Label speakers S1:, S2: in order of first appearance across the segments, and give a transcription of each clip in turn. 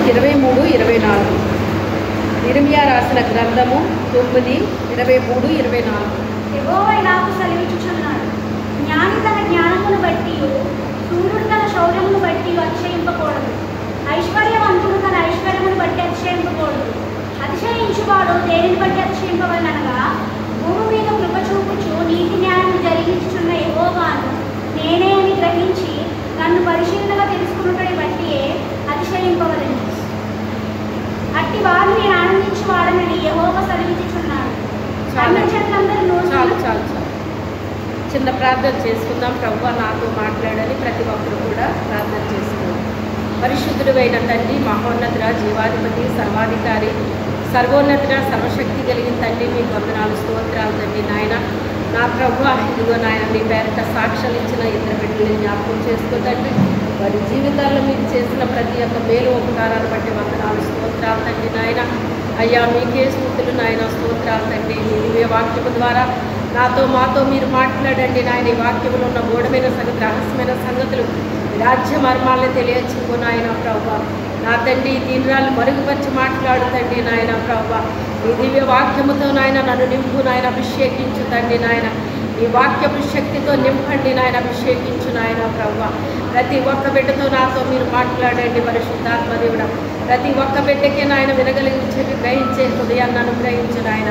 S1: 23-24. ఇర్మియా రాసిన గ్రంథము 9:23-24.
S2: యెహోవా ఇలాగు సెలవిచ్చుచున్నాడు, జ్ఞాని తన జ్ఞానమును బట్టి, సూర్యుడు తన శౌర్యమును బట్టి అతిశయింపకూడదు, ఐశ్వర్యవంతుడు తన ఐశ్వర్యమును బట్టి అతిశయింపకూడదు. అతిశయించువాడు దేనిని బట్టి అతిశయింపవలనగా, భూమి మీద కృప చూపుచు నీతి న్యాయము జరిగించుచున్న యెహోవాను నేనే అని గ్రహించి నన్ను పరిశీలనగా తెలుసుకున్నటని బట్టి అతిశయింపవలను. అట్టి వారు నేను ఆనందించువాడనని యెహోవా సెలవిచ్చుచున్నాడు.
S1: చాలు చిన్న ప్రార్థన చేసుకుందాం. ప్రభువా నాతో మాట్లాడని ప్రతి ఒక్కరు కూడా ప్రార్థన చేసుకుందాం. పరిశుద్ధుడైన తండ్రి, మహోన్నతుడ, జీవాధిపతి, సర్వాధికారి, సర్వోన్నతుడ, సర్వశక్తి కలిగిన తండ్రి, మీకు వందనాలు, స్తోత్రాలు తండ్రి. నాయన నా ప్రభువా, ఇదిగో నాయన మీ పేరిట సాక్ష్యాలు ఇచ్చిన ఇద్దరు బిడ్డలని జ్ఞాపకం చేసుకోతండి. వారి జీవితాల్లో మీరు చేసిన ప్రతి ఒక్క మేలు ఉపకారాన్ని బట్టి వందనాలు, స్తోత్రాలు తండ్రి. నాయన అయ్యా మీకే స్తుతులు నాయన, స్తోత్రాలు తండ్రి. మీ వాక్యము ద్వారా నాతో మాతో మీరు మాట్లాడండి నాయన. ఈ వాక్యములో ఉన్న గూఢమైన సంగతి, రహస్యమైన సంగతులు, రాజ్య మర్మాలను తెలియచుకో నాయన ప్రభువా. నా తండ్రి దీనిరాలు మరుగుపరిచి మాట్లాడుతండి నాయన ప్రభువా. ఈ దివ్య వాక్యముతో నాయన నన్ను నింపు నాయన, అభిషేకించు తండ్రి నాయన. ఈ వాక్యపు శక్తితో నింపండి నాయన, అభిషేకించు నాయన ప్రభువా. ప్రతి ఒక్క బిడ్డతో నాతో మీరు మాట్లాడండి పరిశుద్ధాత్మ దేవుడా. ప్రతి ఒక్క బిడ్డకే నాయన వినగలిగించే గ్రహించే హృదయాన్ని అనుగ్రహించు నాయన.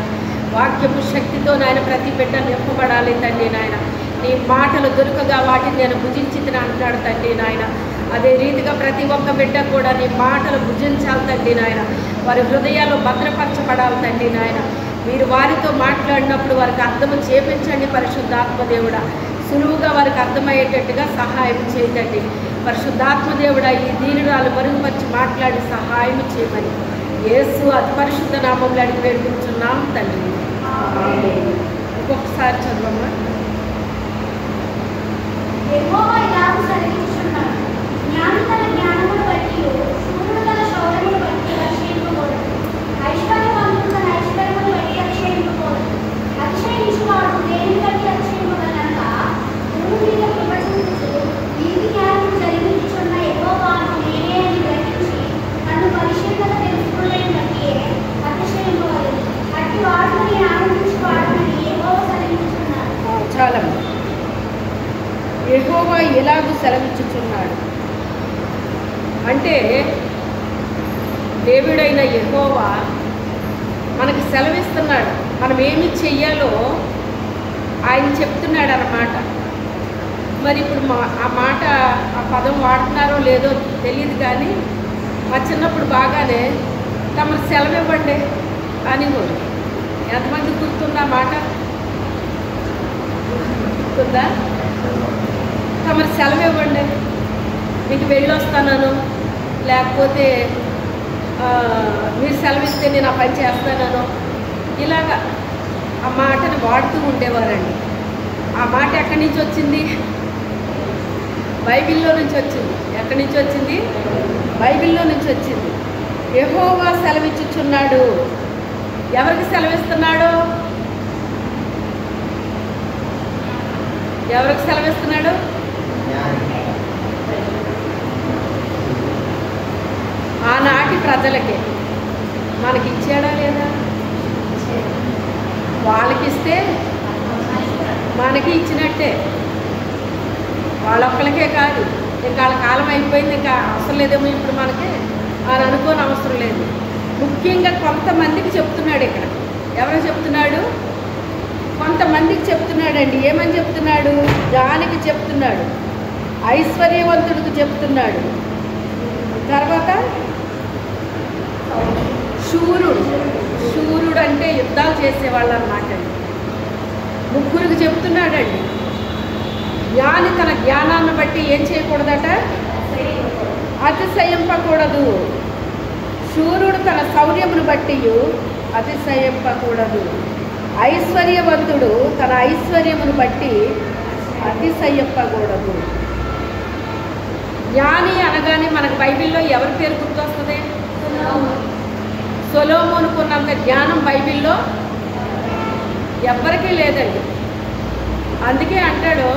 S1: వాక్యపు శక్తితో నాయన ప్రతి బిడ్డ నింపబడాలి తండ్రి నాయన. నీ మాటలు దొరకగా వాటిని నేను భుజించితిని అంటున్నాడు తండ్రి నాయన. అదే రీతిగా ప్రతి ఒక్క బిడ్డ కూడా నీ మాటలు భుజించాలి తండ్రి నాయన. వారి హృదయాల్లో భద్రపరచబడాలి తండ్రి నాయన. మీరు వారితో మాట్లాడినప్పుడు వారికి అర్థము చేపించండి పరిశుద్ధాత్మ దేవుడా. సులువుగా వారికి అర్థమయ్యేటట్టుగా సహాయం చేయండి పరిశుద్ధాత్మ దేవుడా. ఈ దీనురాలు మరుగుపరిచి మాట్లాడి సహాయం చేయమని యేసు అతి పరిశుద్ధ నామంలో అడిగి వేడుకుంటున్నాం తండ్రి. ఇంకొకసారి చదవమ్మా.
S2: యెహోవా ఇలాగు సెలవిచ్చుచున్నాడు, జ్ఞాని తన జ్ఞానమును బట్టి, సూర్యుడు తన శౌర్యమును బట్టి అతిశయింపకూడదు, ఐశ్వర్యవంతుడు తన ఐశ్వర్యమును బట్టి అతిశయింపకూడదు. అతిశయించువాడు దేనిని బట్టి అతిశయింపగలనగా, భూమి మీద కృప చూపుచు నీతి న్యాయమును జరిగించుచున్న యెహోవాను నేనే అని గ్రహించి నన్ను పరిశీలనగా తెలుసుకున్నదని బట్టి అతిశయింపవలెను. అట్టి వాడు నేను ఆనందించువాడనని యెహోవా సెలవిచ్చుచున్నాడు.
S1: చాలమ్మా. యెహోవా ఎలాగూ సెలవిచ్చుచున్నాడు అంటే, దేవుడైన యెహోవా మనకి సెలవిస్తున్నాడు. మనం ఏమి చెయ్యాలో ఆయన చెప్తున్నాడు అన్నమాట. మరి ఇప్పుడు ఆ మాట, ఆ పదం వాడుతున్నారో లేదో తెలియదు కానీ, మా చిన్నప్పుడు బాగానే తమకు సెలవు ఇవ్వండి అని కూడా. ఎంతమంది గుర్తుందా మాట? గుర్తుందా? తమరు సెలవు ఇవ్వండి, మీకు వెళ్ళొస్తాను, లేకపోతే మీరు సెలవు ఇస్తే నేను ఆ పని చేస్తాను, ఇలాగా ఆ మాటను వాడుతూ ఉండేవారండి. ఆ మాట ఎక్కడి నుంచి వచ్చింది? బైబిల్లో నుంచి వచ్చింది. ఎక్కడి నుంచి వచ్చింది? బైబిల్లో నుంచి వచ్చింది. యెహోవా సెలవిచ్చుచున్నాడు. ఎవరికి సెలవిస్తున్నాడు? ఎవరికి సెలవిస్తున్నాడు? ఆనాటి ప్రజలకే. మనకి ఇచ్చాడా లేదా? వాళ్ళకిస్తే మనకి ఇచ్చినట్టే. వాళ్ళొక్కరికే కాదు, ఇంకా వాళ్ళ కాలం అయిపోయింది, ఇంకా అవసరం లేదేమో ఇప్పుడు మనకి అని అనుకోని అవసరం లేదు. ముఖ్యంగా కొంతమందికి చెప్తున్నాడు ఇక్కడ. ఎవరు చెప్తున్నాడు? కొంతమందికి చెప్తున్నాడండి. ఏమని చెప్తున్నాడు? జ్ఞానికి చెప్తున్నాడు, ఐశ్వర్యవంతుడికి చెప్తున్నాడు, తర్వాత శూరుడు అంటే యుద్ధాలు చేసేవాళ్ళు అన్నమాట. ముగ్గురికి చెప్తున్నాడండి. జ్ఞాని తన జ్ఞానాన్ని బట్టి ఏం చేయకూడదట? అతిశయింపకూడదు. శూరుడు తన శౌర్యమును బట్టి అతిశయింపకూడదు. ఐశ్వర్యవంతుడు తన ఐశ్వర్యమును బట్టి అతిశయింపకూడదు. జ్ఞాని అనగానే మనకు బైబిల్లో ఎవరి పేరు గుర్తొస్తుంది? సొలొమోనుకున్నంత జ్ఞానం బైబిల్లో ఎవ్వరికీ లేదండి. అందుకే అంటాడు,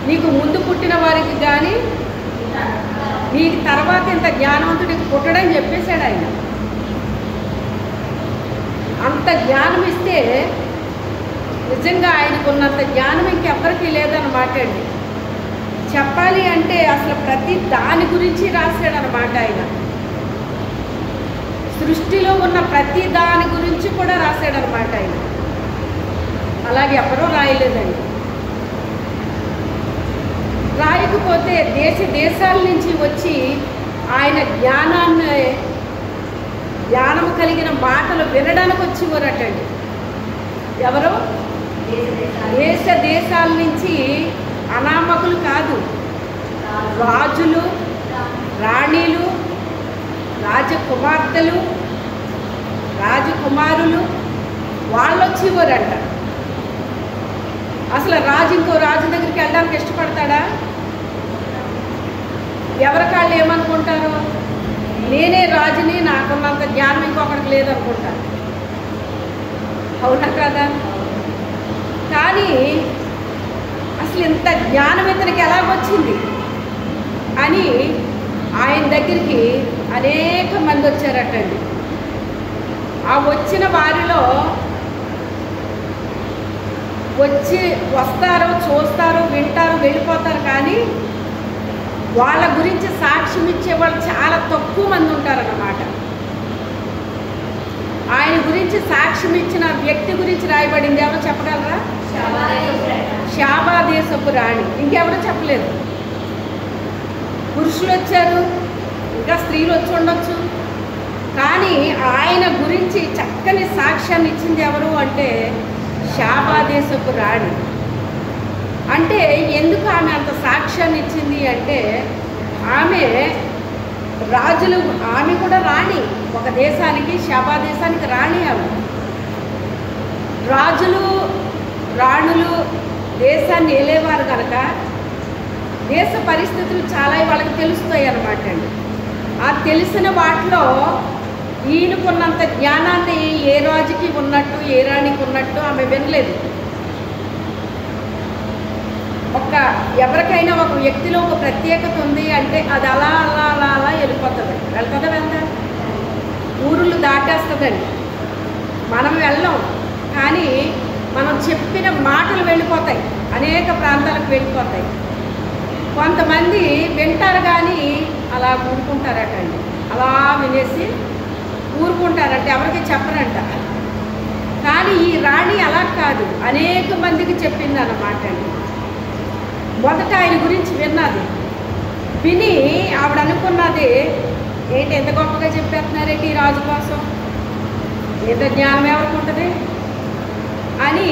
S1: నీకు ముందు పుట్టిన వారికి కానీ నీకు తర్వాత ఇంత జ్ఞానవంతుడికి పుట్టడని చెప్పేశాడు ఆయన. అంత జ్ఞానం ఇస్తే నిజంగా ఆయనకున్నంత జ్ఞానం ఇంకెవ్వరికీ లేదన్నమాట అండి. చెప్పాలి అంటే అసలు ప్రతి దాని గురించి రాశాడనమాట ఆయన. సృష్టిలో ఉన్న ప్రతి దాని గురించి కూడా రాశాడనమాట ఆయన. అలాగే ఎవరూ రాయలేదండి. రాయకపోతే దేశాల నుంచి వచ్చి ఆయన జ్ఞానం కలిగిన మాటలు వినడానికి వచ్చేవారటండి. ఎవరు? దేశాల నుంచి అనామకులు కాదు, రాజులు, రాణీలు, రాజకుమార్తెలు, రాజకుమారులు వాళ్ళు వచ్చేవారంట. అసలు రాజు ఇంకో రాజు దగ్గరికి వెళ్ళడానికి ఇష్టపడతాడా? ఎవరికాళ్ళు ఏమనుకుంటారు? నేనే రాజుని, నాకున్నంత జ్ఞానం ఇంకొకరికి లేదనుకుంటారు. అవునా కదా? కానీ అసలు ఇంత జ్ఞానం ఇతనికి ఎలాగొచ్చింది అని ఆయన దగ్గరికి అనేక మంది వచ్చారటండి. ఆ వచ్చిన వారిలో వస్తారు, చూస్తారు, వింటారు, వెళ్ళిపోతారు. కానీ వాళ్ళ గురించి సాక్ష్యం ఇచ్చే వాళ్ళు చాలా తక్కువ మంది ఉంటారన్నమాట. ఆయన గురించి సాక్ష్యం ఇచ్చిన వ్యక్తి గురించి రాయబడింది. ఎవరు చెప్పగలరా? షాబా దేశపు రాణి. ఇంకెవరు చెప్పలేదు. పురుషులు వచ్చారు, ఇంకా స్త్రీలు వచ్చి ఉండొచ్చు. కానీ ఆయన గురించి చక్కని సాక్ష్యాన్ని ఇచ్చింది ఎవరు అంటే షాబా దేశపు రాణి. అంటే ఎందుకు ఆమె అంత సాక్ష్యాన్ని ఇచ్చింది అంటే ఆమె కూడా రాణి. ఒక దేశానికి, షాబా దేశానికి రాణి ఆమె. రాజులు, రాణులు దేశాన్ని ఏలేవారు కనుక దేశ పరిస్థితులు చాలా వాళ్ళకి తెలుస్తాయి అన్నమాట అండి. ఆ తెలిసిన వాటిలో ఈయనకున్నంత జ్ఞానాన్ని ఏ రాజుకి ఉన్నట్టు, ఏ రాణికి ఉన్నట్టు ఆమె వినలేదు. ఎవరికైనా ఒక వ్యక్తిలో ఒక ప్రత్యేకత ఉంది అంటే అది అలా అలా అలా అలా వెళ్ళిపోతుంది. వెళ్దా? ఊరులు దాటేస్తుందండి. మనం వెళ్ళం, కానీ మనం చెప్పిన మాటలు వెళ్ళిపోతాయి, అనేక ప్రాంతాలకు వెళ్ళిపోతాయి. కొంతమంది వింటారు కానీ అలా ఊరుకుంటారటండి. అలా వినేసి ఊరుకుంటారంటే ఎవరికి చెప్పరంట. కానీ ఈ రాణి అలా కాదు, అనేక మందికి చెప్పింది అన్నమాట అండి. మొదట ఆయన గురించి విని ఆవిడ అనుకున్నది ఏంటి, ఎంత గొప్పగా చెప్పేస్తున్నారేంటి ఈ రాజు కోసం, ఎంత జ్ఞానం ఎవరికి ఉంటుంది అని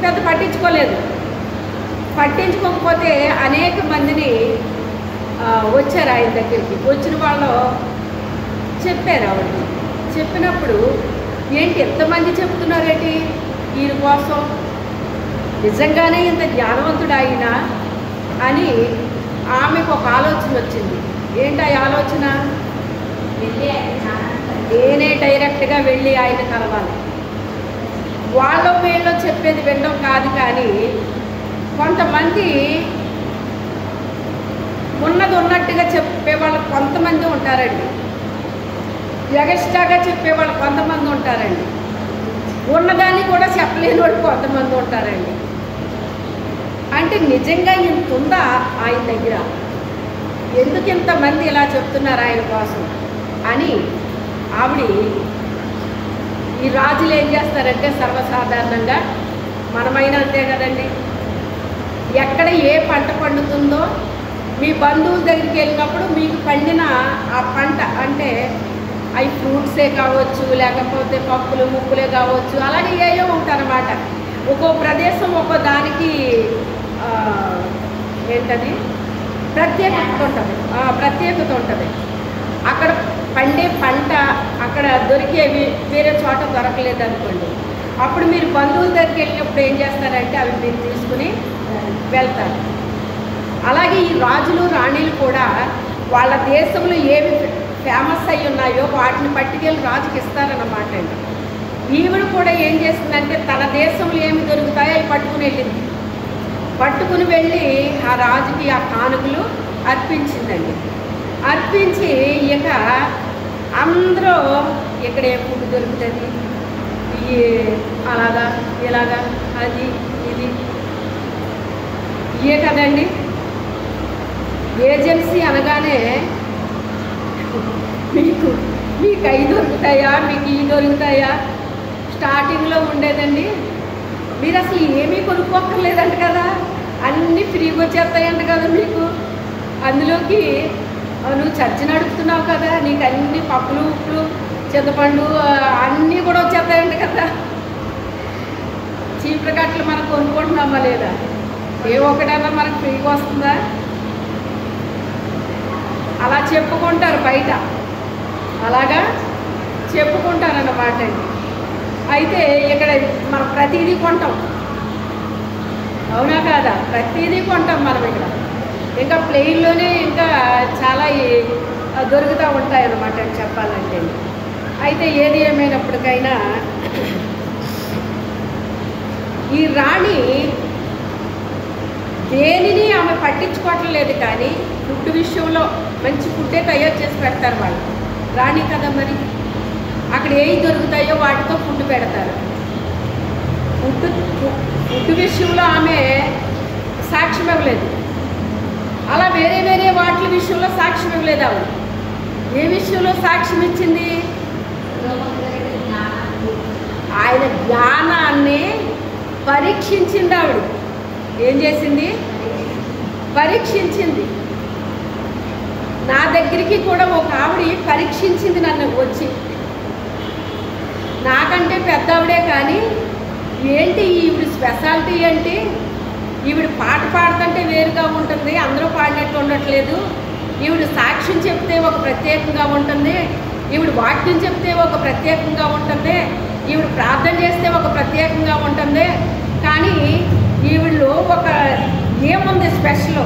S1: పెద్ద పట్టించుకోకపోతే అనేక మందిని వచ్చారు ఆయన దగ్గరికి. వచ్చిన వాళ్ళు చెప్పారు ఆవిడకి. చెప్పినప్పుడు ఏంటి ఎంతమంది చెప్తున్నారేంటి ఈయన కోసం, నిజంగానే ఇంత జ్ఞానవంతుడు ఆయన అని ఆమెకు ఒక ఆలోచన వచ్చింది. ఏంటి ఆ ఆలోచన? నేనే డైరెక్ట్గా వెళ్ళి ఆయన కలవాలి. వీళ్ళు చెప్పేది వినడం కాదు. కానీ కొంతమంది ఉన్నట్టుగా చెప్పేవాళ్ళు కొంతమంది ఉంటారండి. ఎగస్ట్రాగా చెప్పేవాళ్ళు కొంతమంది ఉంటారండి. ఉన్నదాన్ని కూడా చెప్పలేని వాళ్ళు కొంతమంది ఉంటారండి. అంటే నిజంగా ఇంత ఉందా ఆయన దగ్గర, ఎందుకు ఇంతమంది ఇలా చెప్తున్నారు ఆయన కోసం అని ఆవిడ. ఈ రాజులు ఏం చేస్తారంటే సర్వసాధారణంగా మనమైనా అంతే కదండి, ఎక్కడ ఏ పంట పండుతుందో మీ బంధువుల దగ్గరికి వెళ్ళినప్పుడు మీకు పండిన ఆ పంట అంటే అవి ఫ్రూట్సే కావచ్చు, లేకపోతే పప్పులు ముప్పులే కావచ్చు, అలాగే ఏయో ఉంటారన్నమాట. ఒక్కో ప్రదేశం ఒక్కో దానికి ఏంటది ప్రత్యేకత ఉంటుంది. అక్కడ పండే పంట అక్కడ దొరికేవి వేరే చోట దొరకలేదు అనుకోండి, అప్పుడు మీరు బంధువుల దగ్గరికి వెళ్ళినప్పుడు ఏం చేస్తారంటే అవి మీరు తీసుకుని వెళ్తారు. అలాగే ఈ రాజులు రాణీలు కూడా వాళ్ళ దేశంలో ఏవి ఫేమస్ అయి ఉన్నాయో వాటిని పట్టుకెళ్ళి రాజుకి ఇస్తారన్నమాట అండి. ఈవిడ కూడా ఏం చేసిందంటే తన దేశంలో ఏమి దొరుకుతాయో అవి పట్టుకుని వెళ్ళింది. పట్టుకుని వెళ్ళి ఆ రాజుకి ఆ కానుకలు అర్పించిందండి. అర్పించి ఇక అందరూ ఇక్కడ ఏ ఫుడ్ దొరుకుతుంది, అలాగా ఇలాగా అది ఇది ఇయే కదండి. ఏజెన్సీ అనగానే మీకు అవి దొరుకుతాయా, మీకు ఇవి దొరుకుతాయా స్టార్టింగ్లో ఉండేదండి. మీరు అసలు ఏమీ కొనుక్కోక్కర్లేదంట కదా, అన్నీ ఫ్రీగా వచ్చేస్తాయంట కదా మీకు. అందులోకి నువ్వు చర్చ నడుపుతున్నావు కదా, నీకు అన్ని పప్పులు ఉప్పులు చింతపండు అన్నీ కూడా వచ్చేస్తాయంట కదా. చీపురు కట్టలు మనం కొనుక్కుంటున్నామా లేదా, ఏ ఒక్కటన్నా మనకు ఫ్రీగా వస్తుందా? అలా చెప్పుకుంటారు బయట, అలాగా చెప్పుకుంటారన్నమాట అండి. అయితే ఇక్కడ మనం ప్రతిదీ కొంటాం, అవునా కాదా? ప్రతిదీ కొంటాం మనం ఇక్కడ. ఇంకా ప్లెయిన్లోనే ఇంకా చాలా దొరుకుతూ ఉంటాయన్నమాట చెప్పాలంటే. అయితే ఏది ఏమైనప్పటికైనా ఈ రాణి దేనిని ఆమె పట్టించుకోవటం లేదు, కానీ ఫుడ్ విషయంలో మంచి ఫుడ్డే తయారు చేసి పెడతారు వాళ్ళు. రాణి కదా మరి, అక్కడ ఏవి దొరుకుతాయో వాటితో ఫుడ్ పెడతారు. ఫుడ్ విషయంలో ఆమె సాక్ష్యం ఇవ్వలేదు, అలా వేరే వేరే వాటి విషయంలో సాక్ష్యం ఇవ్వలేదు. ఆవిడ ఏ విషయంలో సాక్ష్యం ఇచ్చింది? ఆయన జ్ఞానాన్ని పరీక్షించింది. ఆవిడ ఏం చేసింది? పరీక్షించింది. నా దగ్గరికి కూడా ఒక ఆవిడ పరీక్షించింది నన్ను వచ్చి. నాకంటే పెద్ద ఆవిడే, కానీ ఏంటి ఈవిడ స్పెషాలిటీ ఏంటి, ఈవిడ పాట పాడుతుంటే వేరుగా ఉంటుంది, అందరూ పాడినట్టు ఉండట్లేదు, ఈవిడ సాక్ష్యం చెప్తే ఒక ప్రత్యేకంగా ఉంటుంది, ఈవిడ వాక్యం చెప్తే ఒక ప్రత్యేకంగా ఉంటుంది, ఈవిడ ప్రార్థన చేస్తే ఒక ప్రత్యేకంగా ఉంటుంది, కానీ ఈవిడలో ఒక ఏముంది స్పెషల్,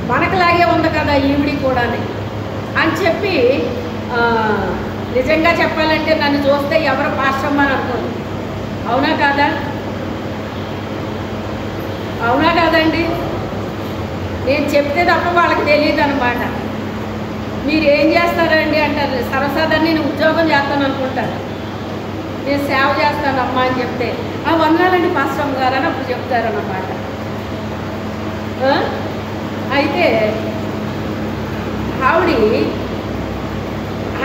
S1: మనకులాగే ఉంది కదా ఈవిడి కూడా అని చెప్పి, నిజంగా చెప్పాలంటే నన్ను చూస్తే ఎవరు పాస్టమ్మ అని అనుకోరు. అవునా కాదా? అవునా కాదండి? నేను చెప్తే తప్ప వాళ్ళకి తెలియదు అనమాట. మీరు ఏం చేస్తారండి అంటారు, సరసాదాన్ని నేను ఉద్యోగం చేస్తాను అనుకుంటారు, నేను సేవ చేస్తానమ్మా అని చెప్తే వందనాలండి పాస్టమ్మ గారు అని అప్పుడు చెప్తారన్నమాట. అయితే ఆవిడ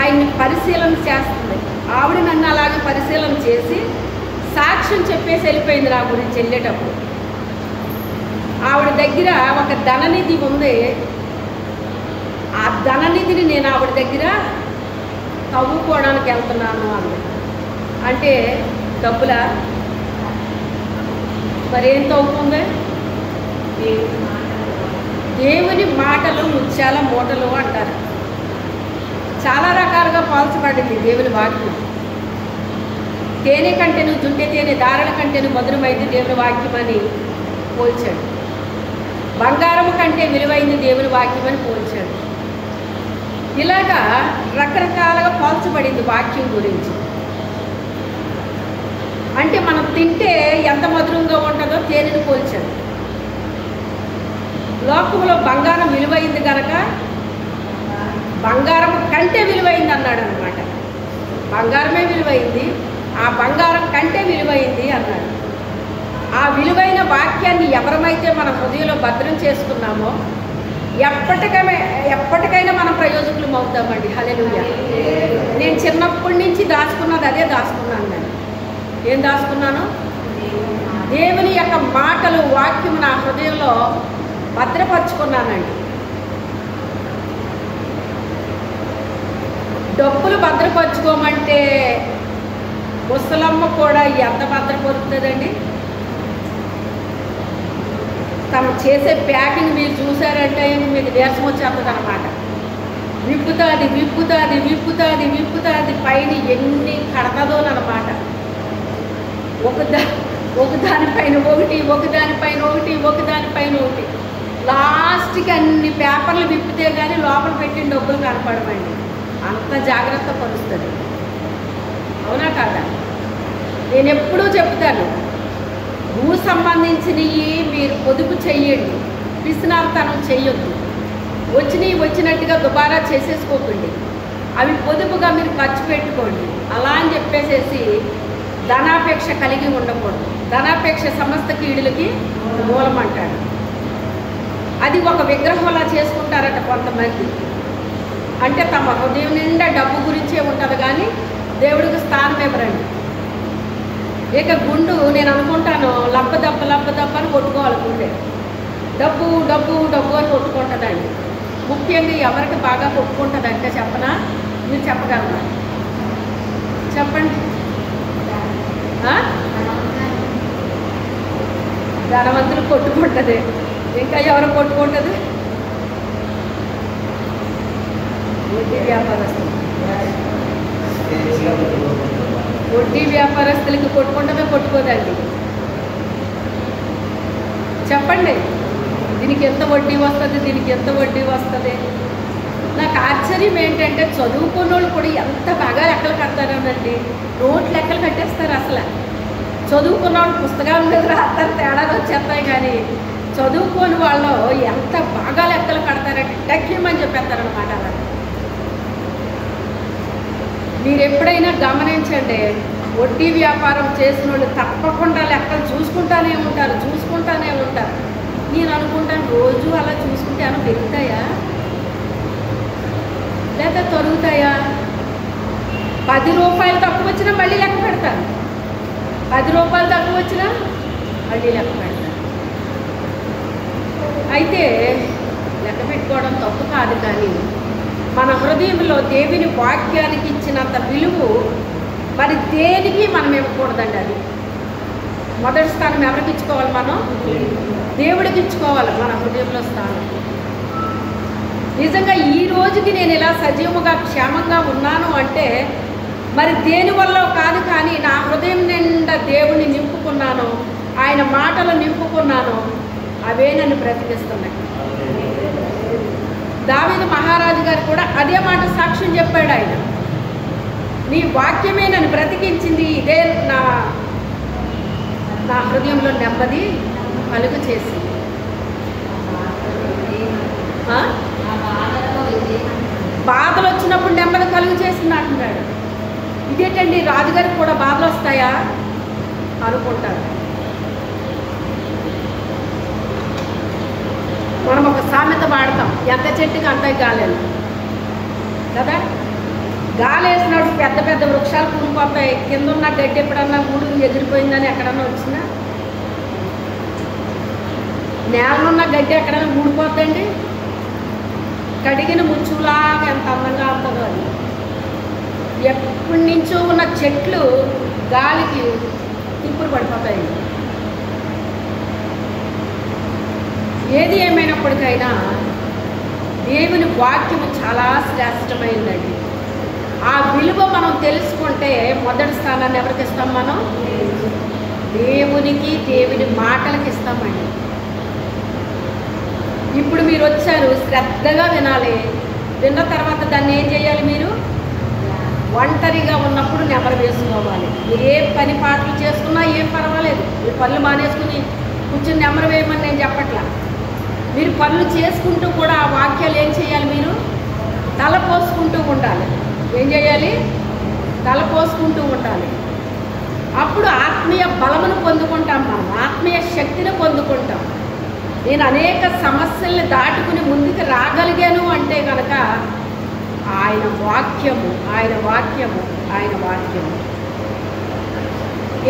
S1: ఆయన్ని పరిశీలన చేస్తుంది. ఆవిడ నన్ను అలాగే పరిశీలన చేసి సాక్ష్యం చెప్పేసి వెళ్ళిపోయింది నా గురించి వెళ్ళేటప్పుడు. ఆవిడ దగ్గర ఒక ధననిధి ఉంది, ఆ ధననిధిని నేను ఆవిడ దగ్గర తవ్వుకోవడానికి వెళ్తున్నాను అంది. అంటే డబ్బులా? మరేం తవ్వుకుంది? దేవుని మాటలు ముత్యాల మూటలు అంటారు. చాలా రకాలుగా పోల్చబడింది దేవుని వాక్యం. తేనె కంటేను జుంటె తేనె దారుల కంటేను మధురమైంది దేవుని వాక్యం అని పోల్చాడు. బంగారం కంటే విలువైంది దేవుని వాక్యం అని పోల్చాడు. ఇలాగా రకరకాలుగా పోల్చబడింది వాక్యం గురించి. అంటే మనం తింటే ఎంత మధురంగా ఉంటుందో తేనెను పోల్చాడు. లోకంలో బంగారం విలువైంది కనుక బంగారం కంటే విలువైంది అన్నాడు అనమాట. బంగారమే విలువైంది, ఆ బంగారం కంటే విలువైంది అన్నాడు. ఆ విలువైన వాక్యాన్ని ఎవరమైతే మన హృదయంలో భద్రం చేసుకున్నామో ఎప్పటికైనా మనం ప్రయోజకులం అవుతామండి. హల్లెలూయా. నేను చిన్నప్పటి నుంచి దాచుకున్నది అదే దాచుకున్నాను. నేను ఏం దాచుకున్నాను? దేవుని యొక్క మాటలు వాక్యం నా హృదయంలో భద్రపరుచుకున్నానండి. డబ్బులు భద్రపరుచుకోమంటే ముసలమ్మ కూడా ఎంత భద్రపరుస్తుందండి? తను చేసే ప్యాకింగ్ మీరు చూసారంటే మీకు నీరసం వచ్చేస్తుంది అనమాట. విప్పుతుంది పైన ఎన్ని కడతదోనమాట. ఒకదానిపైన ఒకటి లాస్ట్కి అన్ని పేపర్లు విప్పితే కానీ లోపల పెట్టిన డబ్బులు కనపడమండి. అంత జాగ్రత్త పరుస్తుంది. అవునా కాదా? నేను ఎప్పుడూ చెప్తాను, భూ సంబంధించినవి మీరు పొదుపు చెయ్యండి, పిసినార్తనం చెయ్యొద్దు. వచ్చినట్టుగా దుబారా చేసేసుకోకండి. అవి పొదుపుగా మీరు ఖర్చు పెట్టుకోండి. అలా అని చెప్పేసేసి ధనాపేక్ష కలిగి ఉండకూడదు. ధనాపేక్ష సమస్త కీడులకి మూలమంటాడు. అది ఒక విగ్రహంలా చేసుకుంటారట కొంతమంది. అంటే తమ హృదయం నిండా డబ్బు గురించే ఉంటుంది కానీ దేవుడికి స్థానం ఇవ్వరండి. ఇక గుండు నేను అనుకుంటాను లబ్బ దప్ప అని కొట్టుకోవాలి. గుండె డబ్బు డబ్బు డబ్బు అని కొట్టుకుంటుందండి. ముఖ్యంగా ఎవరికి బాగా కొట్టుకుంటుంది అంటే చెప్పనా? మీరు చెప్పగలరా? చెప్పండి. ధనవంతులు కొట్టుకుంటుంది. ఇంకా ఎవరు కొట్టుకుంటుంది? వడ్డీ వ్యాపారస్తులు. వడ్డీ వ్యాపారస్తులకి కొట్టుకుంటుందో కొట్టుకోదండి? చెప్పండి. దీనికి ఎంత వడ్డీ వస్తుంది, దీనికి ఎంత వడ్డీ వస్తుంది? నాకు ఆశ్చర్యం ఏంటంటే చదువుకున్న వాళ్ళు కూడా ఎంత బాగా లెక్కలు కడతారోనండి. నోట్ లెక్కలు కట్టేస్తారు. అసలు చదువుకున్న వాళ్ళు పుస్తకాల మీద రాస్తారు, తేడాలు వచ్చేస్తాయి. కానీ చదువుకోని వాళ్ళు ఎంత బాగా లెక్కలు కడతారంటే డక్యమని చెప్పేస్తారనమాట. అలా మీరు ఎప్పుడైనా గమనించండి, వడ్డీ వ్యాపారం చేసిన వాళ్ళు తప్పకుండా లెక్కలు చూసుకుంటానే ఉంటారు. నేను అనుకుంటాను రోజు అలా చూసుకుంటే ఏమైనా పెరుగుతాయా లేదా తరుగుతాయా? 10 రూపాయలు తక్కువ వచ్చినా మళ్ళీ లెక్క పెడతారు. 10 రూపాయలు తక్కువ వచ్చినా మళ్ళీ లెక్క పెడతారు. అయితే లెక్క పెట్టుకోవడం తప్పు కాదు, కానీ మన హృదయంలో దేవుని వాక్యానికి ఇచ్చినంత విలువ మరి దేనికి మనం ఇవ్వకూడదండి. అది మొదటి స్థానం ఎవరికి ఇచ్చుకోవాలి? మనం దేవుడికి ఇచ్చుకోవాలి మన హృదయంలో స్థానం. నిజంగా ఈ రోజుకి నేను ఇలా సజీవంగా క్షేమంగా ఉన్నాను అంటే మరి దేనివల్ల కాదు, కానీ నా హృదయం నిండా దేవుడిని నింపుకున్నాను, ఆయన మాటలు నింపుకున్నాను. అవే నన్ను బ్రతికిస్తున్నాయి. దావీదు మహారాజు గారు కూడా అదే మాట సాక్ష్యం చెప్పాడు. ఆయన నీ వాక్యమే నన్ను బ్రతికించింది, ఇదే నా హృదయంలో నెమ్మది కలుగు చేసింది. బాధలు వచ్చినప్పుడు నెమ్మది కలుగు చేసింది అంటున్నాడు. ఇదేంటండి, రాజుగారికి కూడా బాధలు వస్తాయా అనుకుంటారు. మనం ఒక సామెత వాడతాం, ఎంత చెట్టుకి అంత గాలేను కదా. గాలి వేసినప్పుడు పెద్ద పెద్ద వృక్షాలు కూలిపోతాయి. కింద ఉన్న గడ్డి ఎప్పుడన్నా గూడు ఎగిరిపోయిందని ఎక్కడన్నా వచ్చినా, నేలనున్న గడ్డి ఎక్కడైనా ఊడిపోద్దండి. కడిగిన ముచ్చులాగా ఎంత అందంగా ఉంటుందో అది. ఎప్పటి నుంచో ఉన్న చెట్లు గాలికి తిప్పులు పడిపోతాయి. ఏది ఏమైనప్పటికైనా దేవుని వాక్యము చాలా శ్రేష్టమైందండి. ఆ విలువ మనం తెలుసుకుంటే మొదటి స్థానాన్ని ఎవరికి ఇస్తాం? మనం దేవునికి, దేవుని మాటలకి ఇస్తామండి. ఇప్పుడు మీరు వచ్చారు, శ్రద్ధగా వినాలి. విన్న తర్వాత దాన్ని ఏం చేయాలి? మీరు ఒంటరిగా ఉన్నప్పుడు నెమరు వేసుకోవాలి. మీరు ఏ పని పాటలు చేసుకున్నా ఏం పర్వాలేదు. మీరు పనులు మానేసుకుని కూర్చుని నెమరు వేయమని నేను చెప్పట్లా. మీరు పనులు చేసుకుంటూ కూడా ఆ వాక్యాలు ఏం చేయాలి? మీరు తలపోసుకుంటూ ఉండాలి. ఏం చేయాలి? తలపోసుకుంటూ ఉండాలి. అప్పుడు ఆత్మీయ బలమును పొందుకుంటాం, మనం ఆత్మీయ శక్తిని పొందుకుంటాం. నేను అనేక సమస్యల్ని దాటుకుని ముందుకు రాగలిగాను అంటే కనుక ఆయన వాక్యము.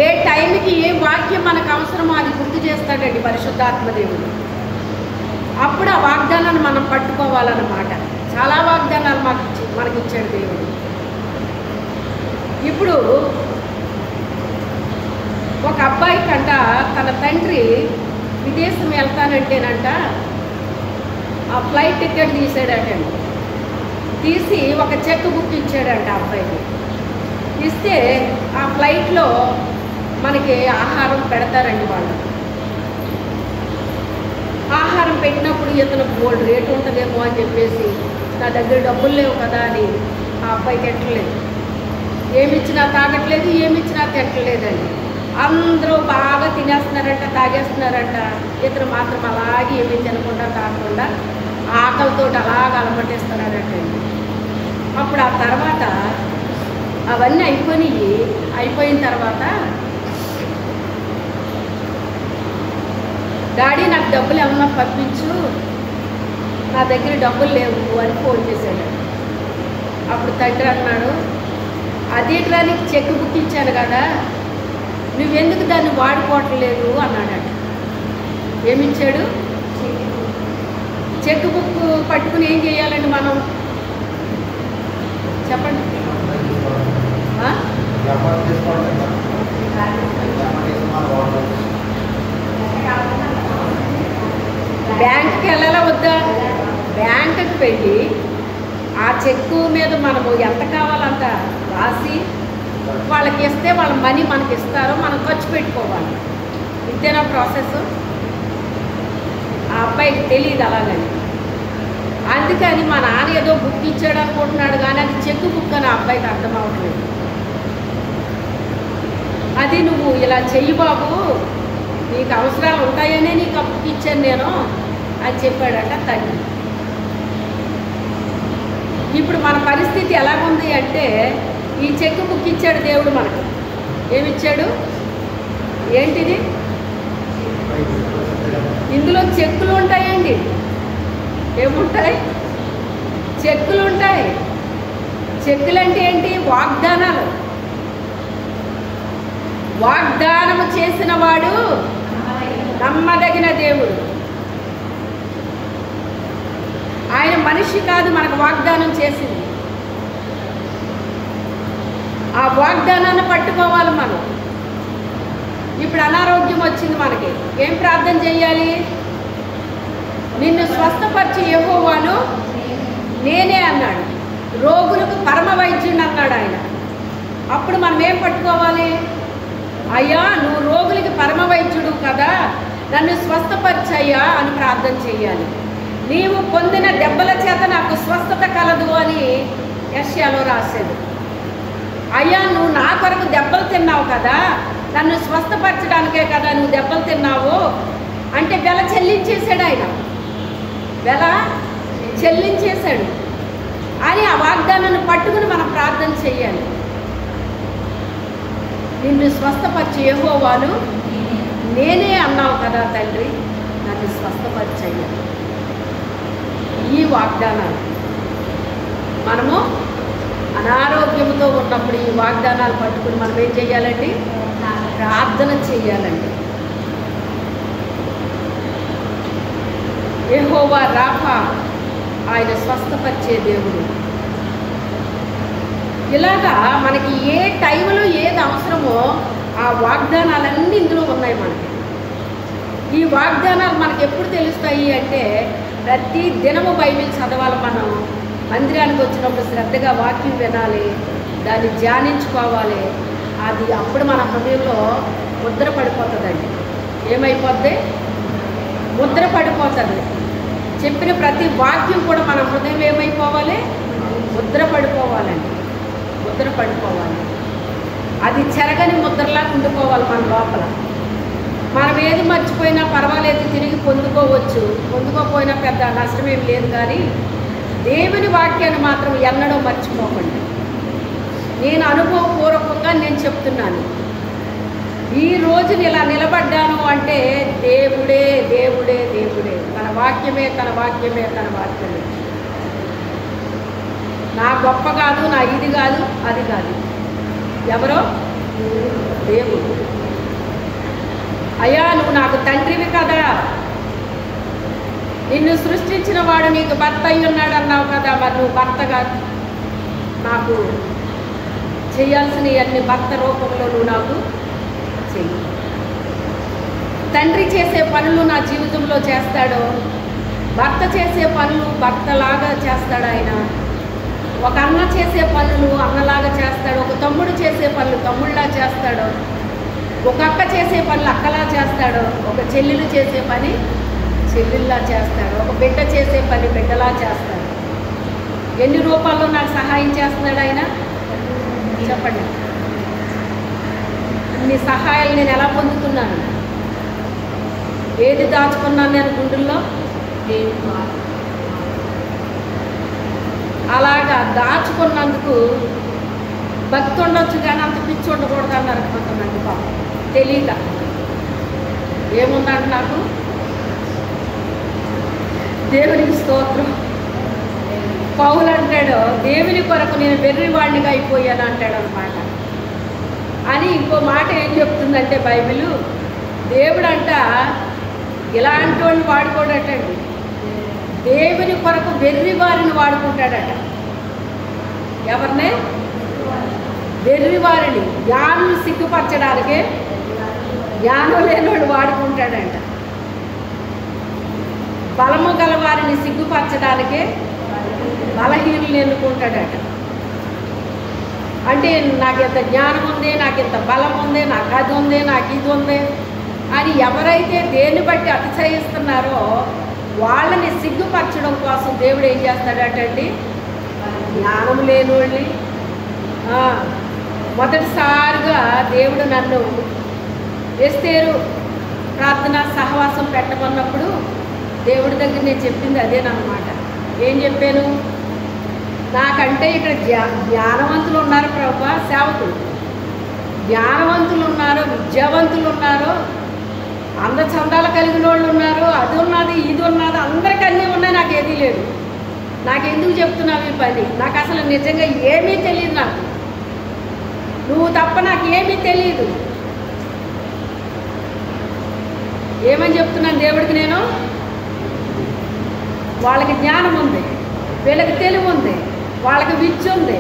S1: ఏ టైంకి ఏ వాక్యం మనకు అవసరమో అది గుర్తు చేస్తాడండి పరిశుద్ధాత్మదేవుడు. అప్పుడు ఆ వాగ్దానాన్ని మనం పట్టుకోవాలన్నమాట. చాలా వాగ్దానాలు మనకి ఇచ్చాడు దేవుడు. ఇప్పుడు ఒక అబ్బాయి కంట తన తండ్రి విదేశం వెళ్తానంటేనంట ఆ ఫ్లైట్ టికెట్ తీసాడటండి. తీసి ఒక చెక్ బుక్ ఇచ్చాడంట ఆ అబ్బాయికి. ఇస్తే ఆ ఫ్లైట్లో మనకి ఆహారం పెడతారండి వాళ్ళు. ఆహారం పెట్టినప్పుడు ఇతను బోల్డ్ రేటు ఉంటుందేమో అని చెప్పేసి నా దగ్గర డబ్బులు లేవు కదా అని ఆ అబ్బాయికి ఎట్టలేదు. ఏమిచ్చినా తాగట్లేదు, ఏమిచ్చినా తిట్టలేదండి. అందరూ బాగా తినేస్తున్నారంట, తాగేస్తున్నారంట. ఇతను మాత్రం అలాగే ఏమీ తినకుండా తాగకుండా ఆకలితో అలాగ అలమటిస్తున్నాడటండి. అప్పుడు ఆ తర్వాత అవన్నీ అయిపోయిన తర్వాత డాడీ నాకు డబ్బులు ఏమన్నా పంపించు, నా దగ్గర డబ్బులు లేవు అని ఫోన్ చేశాడు. అప్పుడు తండ్రి అన్నాడు, అదేట్రా నీకు చెక్ బుక్ ఇచ్చాను కదా, నువ్వెందుకు దాన్ని వాడుకోవట్లేదు అన్నాడట. ఏమిచ్చాడు? చెక్ బుక్ పట్టుకుని ఏం చేయాలండి మనం? చెప్పండి. బ్యాంకుకి వెళ్ళాలా వద్దా? బ్యాంకుకి వెళ్ళి ఆ చెక్కు మీద మనము ఎంత కావాలంత రాసి వాళ్ళకి ఇస్తే వాళ్ళ మనీ మనకి ఇస్తారో మనం ఖర్చు పెట్టుకోవాలి. ఇంతేనా ప్రాసెస్? ఆ అబ్బాయికి తెలియదు అలాగని. అందుకని మా నాన్న ఏదో బుక్ ఇచ్చాడు అనుకుంటున్నాడు, కానీ అది చెక్కు బుక్ అని ఆ అబ్బాయికి అర్థం అవ్వట్లేదు. అది నువ్వు ఇలా చెయ్యి బాబు, నీకు అవసరాలు ఉంటాయనే నీకు ఆ బుక్ ఇచ్చాను నేను అని చెప్పాడట తండ్రి. ఇప్పుడు మన పరిస్థితి ఎలాగుంది అంటే, ఈ చెక్ బుక్ ఇచ్చాడు దేవుడు మనకు. ఏమిచ్చాడు? ఏంటిది? ఇందులో చెక్కులు ఉంటాయండి. ఏముంటాయి? చెక్కులు ఉంటాయి. చెక్కులు అంటే ఏంటి? వాగ్దానాలు. వాగ్దానము చేసిన వాడు నమ్మదగిన దేవుడు. ఆయన మనిషి కాదు మనకు వాగ్దానం చేసింది. ఆ వాగ్దానాన్ని పట్టుకోవాలి మనం. ఇప్పుడు అనారోగ్యం వచ్చింది మనకి, ఏం ప్రార్థన చేయాలి? నిన్ను స్వస్థపరిచి యెహోవాను నేనే అన్నాడు. రోగులకు పరమ వైద్యుని అన్నాడు ఆయన. అప్పుడు మనం ఏం పట్టుకోవాలి? అయ్యా నువ్వు రోగులకి పరమ వైద్యుడు కదా, నన్ను స్వస్థపరిచయ్యా అని ప్రార్థన చేయాలి. నీవు పొందిన దెబ్బల చేత నాకు స్వస్థత కలదు అని యెషయాలో రాశాడు. అయ్యా నువ్వు నా కొరకు దెబ్బలు తిన్నావు కదా, నన్ను స్వస్థపరచడానికే కదా నువ్వు దెబ్బలు తిన్నావు అంటే వెల చెల్లించేశాడు ఆయన. వెల చెల్లించేశాడు అని ఆ వాగ్దానాన్ని పట్టుకుని మనం ప్రార్థన చేయాలి. నిన్ను స్వస్థపరిచి యెహోవాను నేనే అన్నావు కదా తండ్రి, నన్ను స్వస్థపరిచయ్యాలి. ఈ వాగ్దానాలు మనము అనారోగ్యంతో ఉన్నప్పుడు ఈ వాగ్దానాలు పట్టుకుని మనం ఏం చేయాలండి? ప్రార్థన చేయాలండి. యెహోవా రాఫా, ఆయన స్వస్థపరిచే దేవుడు. ఇలాగా మనకి ఏ టైంలో ఏది అవసరమో ఆ వాగ్దానాలన్నీ ఇందులో ఉన్నాయి మనకి. ఈ వాగ్దానాలు మనకి ఎప్పుడు తెలుస్తాయి అంటే, ప్రతి దినము బైబిల్ చదవాలి. మనం మందిరానికి వచ్చినప్పుడు శ్రద్ధగా వాక్యం వినాలి, దాన్ని ధ్యానించుకోవాలి. అది అప్పుడు మన హృదయంలో ముద్ర పడిపోతుందండి. ఏమైపోద్ది? ముద్ర పడిపోతుంది. చెప్పిన ప్రతి వాక్యం కూడా మన హృదయం ఏమైపోవాలి? ముద్ర పడిపోవాలండి. ముద్ర పడిపోవాలి. అది చెరగని ముద్రలా ఉండిపోవాలి మన లోపల. మనం ఏది మర్చిపోయినా పర్వాలేదు, తిరిగి పొందుకోవచ్చు. పొందుకోకపోయినా పెద్ద నష్టమేం లేదు. కానీ దేవుని వాక్యాన్ని మాత్రం ఎన్నడూ మర్చిపోకండి. నేను అనుభవపూర్వకంగా నేను చెప్తున్నాను. ఈ రోజుని ఇలా నిలబడ్డాను అంటే దేవుడే దేవుడే దేవుడే. తన వాక్యమే తన వాక్యమే తన వాక్యమే. నా గొప్ప కాదు, నా ఇది కాదు, అది కాదు. ఎవరో? దేవుడు. అయ్యా నువ్వు నాకు తండ్రివి కదా, నిన్ను సృష్టించిన వాడు నీకు భర్త అయి ఉన్నాడు అన్నావు కదా, మరి నువ్వు భర్త కాదు. నాకు చేయాల్సినవన్నీ భర్త రూపంలో నువ్వు నాకు చెయ్యి. తండ్రి చేసే పనులు నా జీవితంలో చేస్తాడు, భర్త చేసే పనులు భర్తలాగా చేస్తాడు ఆయన. ఒక అన్న చేసే పనులు అన్నలాగా చేస్తాడు, ఒక తమ్ముడు చేసే పనులు తమ్ముళ్ళలా చేస్తాడు, ఒక అక్క చేసే పనులు అక్కలా చేస్తాడు, ఒక చెల్లెలు చేసే పని చెల్లెల్లా చేస్తాడు, ఒక బిడ్డ చేసే పని బిడ్డలా చేస్తాడు. ఎన్ని రూపాల్లో నాకు సహాయం చేస్తున్నాడు ఆయన? చెప్పండి. అన్ని సహాయాలు నేను ఎలా అలాగా దాచుకున్నందుకు భక్తి ఉండొచ్చు కానీ అంత పిచ్చి ఉండకూడదు అన్నారు కొంతమంది పాపం తెలియక. ఏముందంటే నాకు దేవునికి స్తోత్రం. పౌలు అంటాడు దేవుని కొరకు నేను వెర్రివాడినిగా అయిపోయాను అంటాడు అనమాట. అని ఇంకో మాట ఏం చెప్తుందంటే బైబిల్, దేవుడు అంట ఇలాంటి వాడిని వాడుకోడటండి, దేవుని కొరకు వెర్రివారిని వాడుకుంటాడట. ఎవరినే? వెర్రివారిని, జ్ఞానం సిగ్గుపరచడానికే జ్ఞానం లేనివాడు వాడుకుంటాడంట. బలము గలవారిని సిగ్గుపరచడానికే బలహీనులు ఎన్నుకుంటాడట. అంటే నాకు ఇంత జ్ఞానం ఉంది, నాకు ఇంత బలం ఉంది, నాకు అది ఉంది, నాకు ఇది ఉంది అని ఎవరైతే దేన్ని బట్టి అతిశయిస్తున్నారో వాళ్ళని సిగ్గుపరచడం కోసం దేవుడు ఏం చేస్తాడటండి, జ్ఞానం లేని వాళ్ళని. మొదటిసారిగా దేవుడు నన్ను ఎస్తేరు ప్రార్థన సహవాసం పెట్టమన్నప్పుడు దేవుడి దగ్గర నేను చెప్పింది అదేనమాట. ఏం చెప్పాను, నాకంటే ఇక్కడ జ్ఞానవంతులు ఉన్నారు ప్రభువా, సేవకులు జ్ఞానవంతులు ఉన్నారు, విద్యావంతులు ఉన్నారు, అందచందాలు కలిగిన వాళ్ళు ఉన్నారు, అది ఉన్నది ఇది ఉన్నది, అందరికీ అన్నీ ఉన్నాయి, నాకు ఏదీ లేదు. నాకెందుకు చెప్తున్నావు ఈ పని? నాకు అసలు నిజంగా ఏమీ తెలియదు, నాకు నువ్వు తప్ప నాకు ఏమీ తెలియదు. ఏమని చెప్తున్నాను దేవుడికి నేను? వాళ్ళకి జ్ఞానం ఉంది, వీళ్ళకి తెలివి ఉంది, వాళ్ళకి విద్య ఉంది,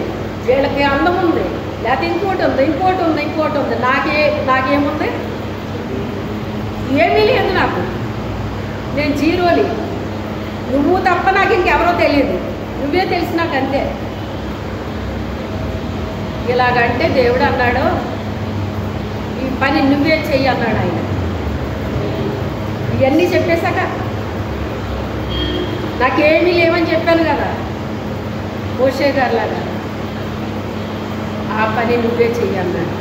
S1: వీళ్ళకి అందం ఉంది, లేకపోతే ఇంకోటి ఉంది, ఇంకోటి ఉంది, ఇంకోటి ఉంది, నాకేముంది? ఏమీ లేదు నాకు. నేను జీరోని. నువ్వు తప్ప నాకు ఇంకెవరో తెలియదు, నువ్వే తెలిసి నాకు అంతే. ఇలాగంటే దేవుడు అన్నాడు ఈ పని నువ్వే చెయ్యి అన్నాడు ఆయన. ఇవన్నీ చెప్పేశాక నాకేమీ లేవని చెప్పాను కదా మోషే గారిలాగా, ఆ పని నువ్వే చెయ్యి అన్నాడు.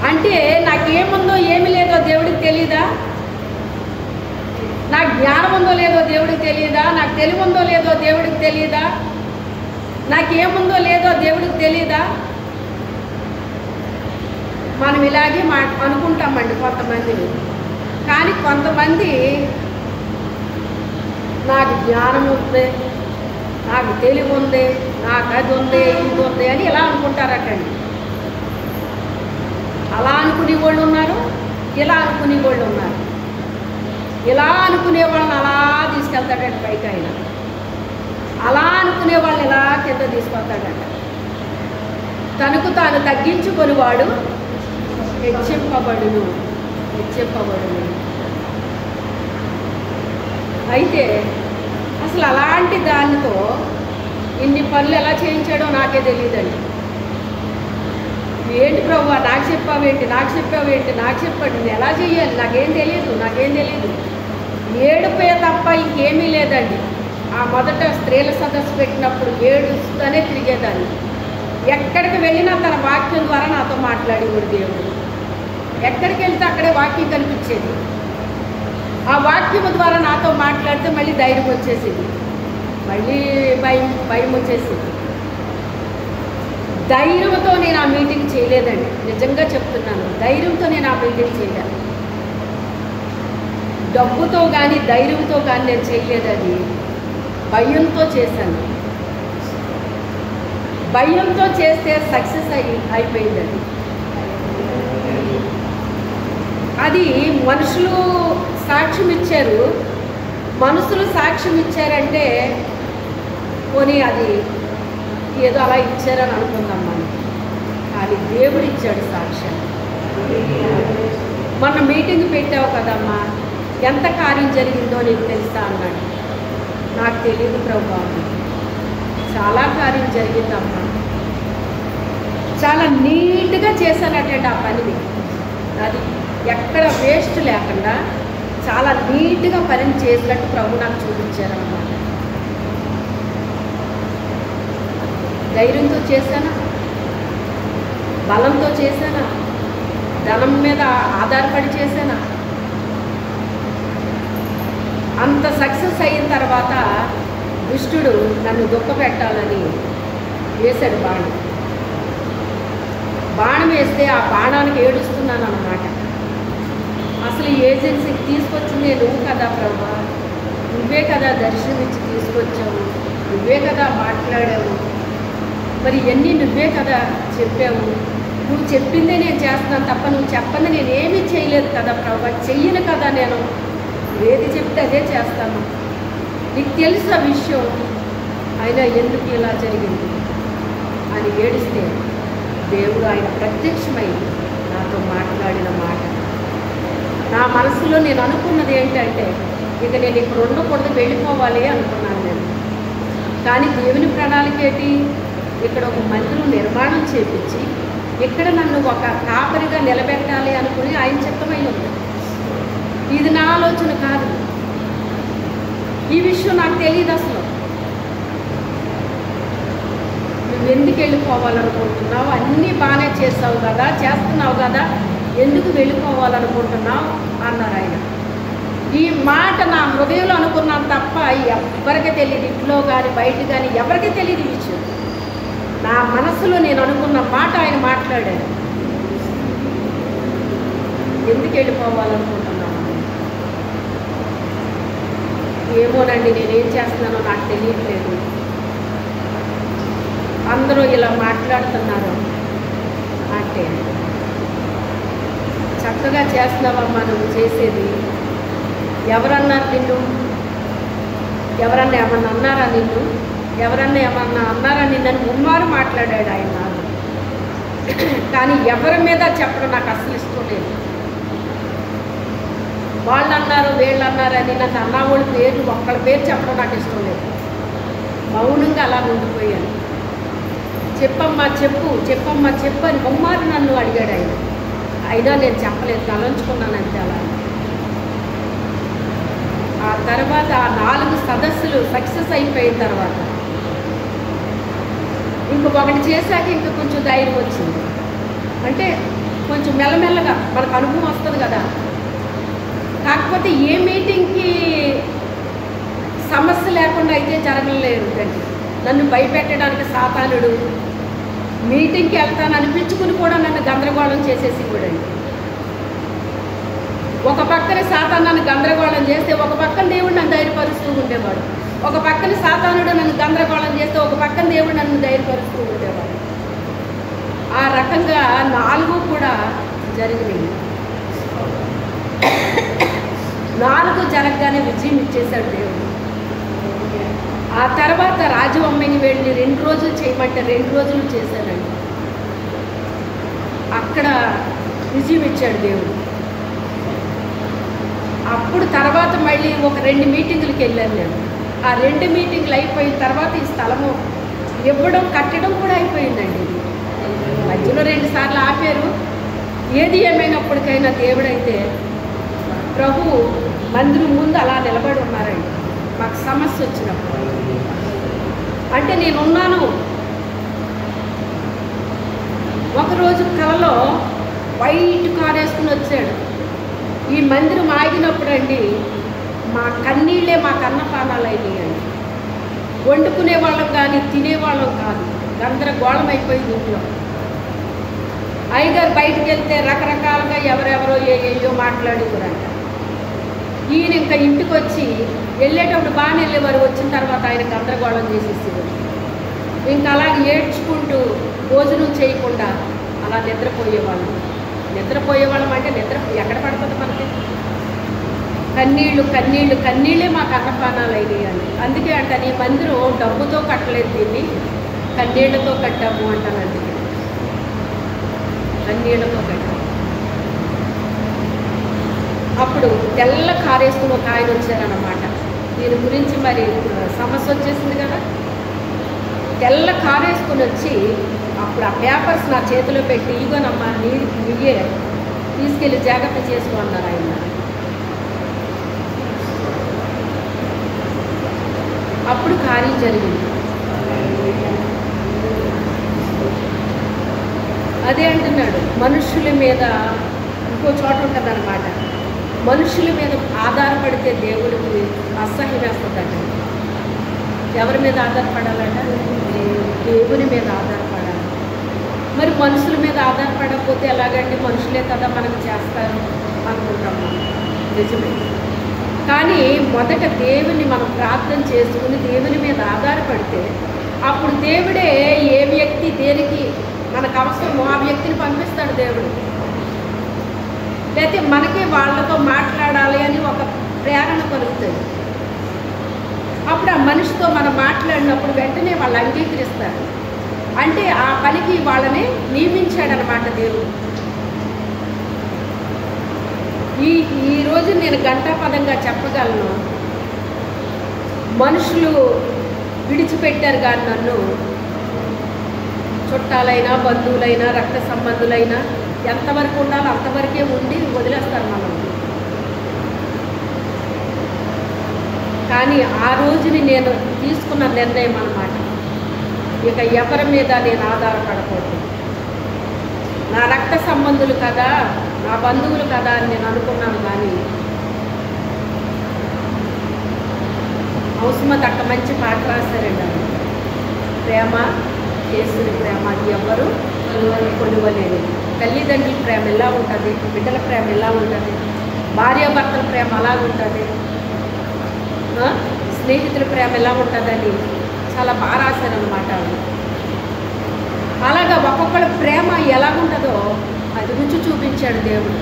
S1: అంటే నాకేముందో ఏమి లేదో దేవుడికి తెలీదా? నాకు జ్ఞానం ఉందో లేదో దేవుడికి తెలియదా? నాకు తెలివి ఉందో లేదో దేవుడికి తెలియదా? నాకేముందో లేదో దేవుడికి తెలీదా? మనం ఇలాగే అనుకుంటామండి కొంతమందిని. కానీ కొంతమంది నాకు జ్ఞానం ఉంది, నాకు తెలివి ఉంది, నాకు అది ఉంది ఇది ఉంది అని ఇలా అనుకుంటారటండి. అలా అనుకునే వాళ్ళు ఉన్నారు, ఇలా అనుకునే వాళ్ళు ఉన్నారు. ఇలా అనుకునే వాళ్ళని అలా తీసుకెళ్తాడంట పైకి ఆయన, అలా అనుకునే వాళ్ళని ఇలా కింద తీసుకొస్తాడంట. తనకు తాను తగ్గించుకొని వాడు హెచ్చింపబడును. అయితే అసలు అలాంటి దానితో ఇన్ని పనులు ఎలా చేయించాడో నాకే తెలియదండి. ఏంటి ప్రభు నాకు చెప్పావేంటి, నాకు చెప్పండి, నేను ఎలా చెయ్యాలి, నాకేం తెలియదు. ఏడుపే తప్ప ఇంకేమీ లేదండి. ఆ మొదట స్త్రీల సదస్సు పెట్టినప్పుడు ఏడుస్తూనే తిరిగేదాన్ని. ఎక్కడికి వెళ్ళినా తన వాక్యం ద్వారా నాతో మాట్లాడేవాడు దేవుడు. ఎక్కడికి వెళ్తే అక్కడే వాక్యం కనిపించేది. ఆ వాక్యం ద్వారా నాతో మాట్లాడితే మళ్ళీ ధైర్యం వచ్చేసింది, మళ్ళీ భయం వచ్చేసింది. ధైర్యంతో నేను ఆ మీటింగ్ చేయలేదండి, నిజంగా చెప్తున్నాను. ధైర్యంతో నేను ఆ మీటింగ్ చేయలేదు. డబ్బుతో కానీ ధైర్యంతో కానీ నేను చేయలేదు. అది భయంతో చేశాను. భయంతో చేస్తే సక్సెస్ అయిపోయింది. అది మనుషులు సాక్ష్యం ఇచ్చారు. మనుషులు సాక్ష్యం ఇచ్చారంటే పోనీ అది ఏదో అలా ఇచ్చారని అనుకుందాం మనం. కానీ దేవుడు ఇచ్చాడు సాక్ష్యం. మొన్న మీటింగ్ పెట్టావు కదమ్మా, ఎంత కార్యం జరిగిందో నీకు తెలుసా అన్నాడు. నాకు తెలియదు ప్రభు, చాలా కార్యం జరిగిందమ్మా. చాలా నీట్గా చేశానటండి ఆ పనిని. అది ఎక్కడ వేస్ట్ లేకుండా చాలా నీట్గా పనిని చేసినట్టు ప్రభు నాకు చూపించారన్నమాట. ధైర్యంతో చేశానా, బలంతో చేశానా, ధనం మీద ఆధారపడి చేశానా? అంత సక్సెస్ అయిన తర్వాత దుష్టుడు నన్ను దుఃఖపెట్టాలని వేశాడు బాణం. బాణం వేస్తే ఆ బాణానికి ఏడుస్తున్నాను అన్నమాట. అసలు ఈ ఏజెన్సీకి తీసుకొచ్చింది నువ్వు కదా ప్రభా, నువ్వే కదా దర్శనం ఇచ్చి తీసుకొచ్చావు, నువ్వే కదా మాట్లాడావు, మరి ఇవన్నీ నువ్వే కదా చెప్పావు, నువ్వు చెప్పిందే నేను చేస్తున్నాను తప్ప నువ్వు చెప్పంది నేను ఏమీ చేయలేదు కదా ప్రభా, చెయ్యను కదా నేను, ఏది చెప్తే అదే చేస్తాను, నీకు తెలుసు ఆ విషయం, అయినా ఎందుకు ఇలా జరిగింది అని ఏడిస్తే దేవుడు ఆయన ప్రత్యక్షమై నాతో మాట్లాడిన మాట, నా మనసులో నేను అనుకున్నది ఏంటంటే ఇక నేను ఇక్కడ ఉండకూడదు, వెళ్ళిపోవాలి అనుకున్నాను నేను. కానీ దేవుని ప్రణాళిక ఏంటి, ఇక్కడ ఒక మందిరం నిర్మాణం చేపించి ఇక్కడ నన్ను ఒక కాపరిగా నిలబెట్టాలి అనుకుని ఆయన చిత్తమై ఉంది. ఇది నా ఆలోచన కాదు, ఈ విషయం నాకు తెలియదు అసలు. నువ్వు ఎందుకు వెళ్ళిపోవాలనుకుంటున్నావు, అన్నీ బాగానే చేస్తావు కదా, చేస్తున్నావు కదా, ఎందుకు వెళ్ళిపోవాలనుకుంటున్నావు అన్నారు ఆయన. ఈ మాట నా హృదయంలో అనుకున్నాను తప్ప ఎవరికి తెలియదు, ఇంట్లో కానీ బయట కానీ ఎవరికి తెలియదు ఈ విషయం. నా మనసులో నేను అనుకున్న మాట ఆయన మాట్లాడాడు. ఎందుకు వెళ్ళిపోవాలనుకుంటున్నాను, ఏమోనండి నేనేం చేస్తున్నానో నాకు తెలియట్లేదు, అందరూ ఇలా మాట్లాడుతున్నారు అంటే చక్కగా చేస్తున్నావమ్మా నువ్వు చేసేది, ఎవరన్నారు నిన్ను, ఎవరన్నా ఏమన్నా అన్నారా నిన్ను, ఎవరన్నా ఏమన్నా అన్నారా నిన్నని ముమ్మారు మాట్లాడాడు ఆయన. కానీ ఎవరి మీద చెప్పడం నాకు అసలు ఇష్టం లేదు. వాళ్ళు అన్నారు వీళ్ళు అన్నారని నాకు అన్నవాళ్ళ పేరు ఒక్కళ్ళ పేరు చెప్పడం నాకు ఇష్టం లేదు. మౌనంగా అలా ఉండిపోయాను. చెప్పమ్మా చెప్పు, చెప్పమ్మా చెప్పు అని ముమ్మారు నన్ను అడిగాడు ఆయన. అయినా నేను చెప్పలేదు, తలంచుకున్నాను అంతే అలా. ఆ తర్వాత ఆ 4 సదస్సులు సక్సెస్ అయిపోయిన తర్వాత ఇంకొకటి చేశాక ఇంకా కొంచెం ధైర్యం వచ్చింది. అంటే కొంచెం మెల్లమెల్లగా మనకు అనుభవం వస్తుంది కదా. కాకపోతే ఏ మీటింగ్కి సమస్య లేకుండా అయితే జరగలేదు అండి. నన్ను భయపెట్టడానికి సాతానుడు మీటింగ్కి వెళ్తాను అనిపించుకుని కూడా నన్ను గందరగోళం చేసేసి కూడా. ఒక పక్కన సాతాను నన్ను గందరగోళం చేస్తే ఒక పక్కన దేవుడు నన్ను ధైర్యపరుస్తూ ఉండేవాడు. ఒక పక్కన సాతానుడు నన్ను గందరగోళం చేస్తే ఒక పక్కన దేవుడు నన్ను ధైర్యపరుస్తూ ఉండేవాడు. ఆ రకంగా 4 కూడా జరిగినాయి. 4 జరగగానే విజయం ఇచ్చేశాడు దేవుడు. ఆ తర్వాత రాజవమ్మని వెళ్ళి 2 రోజులు చేయమంటే 2 రోజులు చేశానండి. అక్కడ విజయం ఇచ్చాడు దేవుడు. అప్పుడు తర్వాత మళ్ళీ ఒక 2 మీటింగులకి వెళ్ళాను నేను. ఆ 2 మీటింగులు అయిపోయిన తర్వాత ఈ స్థలము ఇవ్వడం కట్టడం కూడా అయిపోయిందండి. ఇది మధ్యలో 2 సార్లు ఆపారు. ఏది ఏమైనప్పటికైనా దేవుడైతే ప్రభు మందిరం ముందు అలా నిలబడి ఉన్నారండి. మాకు సమస్య వచ్చినప్పుడు అంటే నేనున్నాను. ఒకరోజు కలలో వైట్ కార్ వేసుకుని వచ్చాడు. ఈ మందిరం ఆగినప్పుడు అండి మా కన్నీళ్ళే మా కన్నపానాలు అయినాయండి. వండుకునే వాళ్ళం కానీ తినేవాళ్ళం కాదు, గందరగోళం అయిపోయింది ఇంట్లో. అయ్యగారు బయటికి వెళ్తే రకరకాలుగా ఎవరెవరో ఏయో మాట్లాడేవారంట. ఈయన ఇంకా ఇంటికి వచ్చి వెళ్ళేటప్పుడు బాగానే వెళ్ళేవారు, వచ్చిన తర్వాత ఆయన గందరగోళం చేసేసేవారు. ఇంకా అలాగే ఏడ్చుకుంటూ భోజనం చేయకుండా అలా నిద్రపోయేవాళ్ళం. నిద్రపోయేవాళ్ళం అంటే నిద్ర ఎక్కడ పడుతుంది మనకి? కన్నీళ్ళు కన్నీళ్ళు కన్నీళ్ళే మా కన్నపానాలు అయినాయండి. అందుకే అంటాను ఈ మందిరం డబ్బుతో కట్టలేదు, దీన్ని కన్నీళ్లతో కట్టాము అంటాను. అందుకే కన్నీళ్లతో కట్టాము. అప్పుడు తెల్ల కారేసుకుని ఒక ఆయన వచ్చారన్నమాట. దీని గురించి మరి సమస్య వచ్చేసింది కదా. తెల్ల కారేసుకుని వచ్చి అప్పుడు ఆ పేపర్స్ నా చేతిలో పెట్టి ఇగోనమ్మా నీయే తీసుకెళ్ళి జాగ్రత్త చేసుకో అన్నారు ఆయన. అప్పుడు కార్యం జరిగింది. అదే అంటున్నాడు, మనుషుల మీద ఇంకో చోట ఉంటుంది అన్నమాట. మనుషుల మీద ఆధారపడితే దేవుడికి అసహ్యం వేస్తుందంట. ఎవరి మీద ఆధారపడాలట? దేవుని మీద ఆధారపడాలి. మరి మనుషుల మీద ఆధారపడకపోతే ఎలాగండి? మనుషులే కదా మనకు చేస్తారు అనుకుంటాము, నిజమే. కానీ మొదట దేవుని మనం ప్రార్థన చేసుకుని దేవుని మీద ఆధారపడితే అప్పుడు దేవుడే ఏ వ్యక్తి దేనికి మనకు అవసరమో ఆ వ్యక్తిని పంపిస్తాడు దేవుడు. లేకపోతే మనకి వాళ్ళతో మాట్లాడాలి అని ఒక ప్రేరణ కలుగుతుంది. అప్పుడు ఆ మనిషితో మనం మాట్లాడినప్పుడు వెంటనే వాళ్ళు అంగీకరిస్తారు. అంటే ఆ పనికి వాళ్ళని నియమించాడనమాట దేవుడు. ఈరోజు నేను ఘంటాపదంగా చెప్పగలను, మనుషులు విడిచిపెట్టారు కానీ నన్ను, చుట్టాలైనా బంధువులైనా రక్త సంబంధులైనా ఎంతవరకు ఉండాలో అంతవరకే ఉండి వదిలేస్తారు మనం. కానీ ఆ రోజుని నేను తీసుకున్న నిర్ణయం అన్నమాట, ఇక ఎవరి మీద నేను ఆధారపడకూడదు. నా రక్త సంబంధులు కదా, నా బంధువులు కదా అని నేను అనుకున్నాను. కానీ అవసరమత అక్క మంచి పాట రాశారండి. అది ప్రేమ, కేసుని ప్రేమ అది ఎవరు కొలువలేని. తల్లిదండ్రుల ప్రేమ ఎలా ఉంటుంది, బిడ్డల ప్రేమ ఎలా ఉంటుంది, భార్యాభర్తల ప్రేమ అలా ఉంటుంది, స్నేహితుల ప్రేమ ఎలా ఉంటుందని చాలా బాగా రాశారనమాట. అలాగా ఒక్కొక్కళ్ళ ప్రేమ ఎలాగుంటుందో అది రుచి చూపించాడు దేవుడు.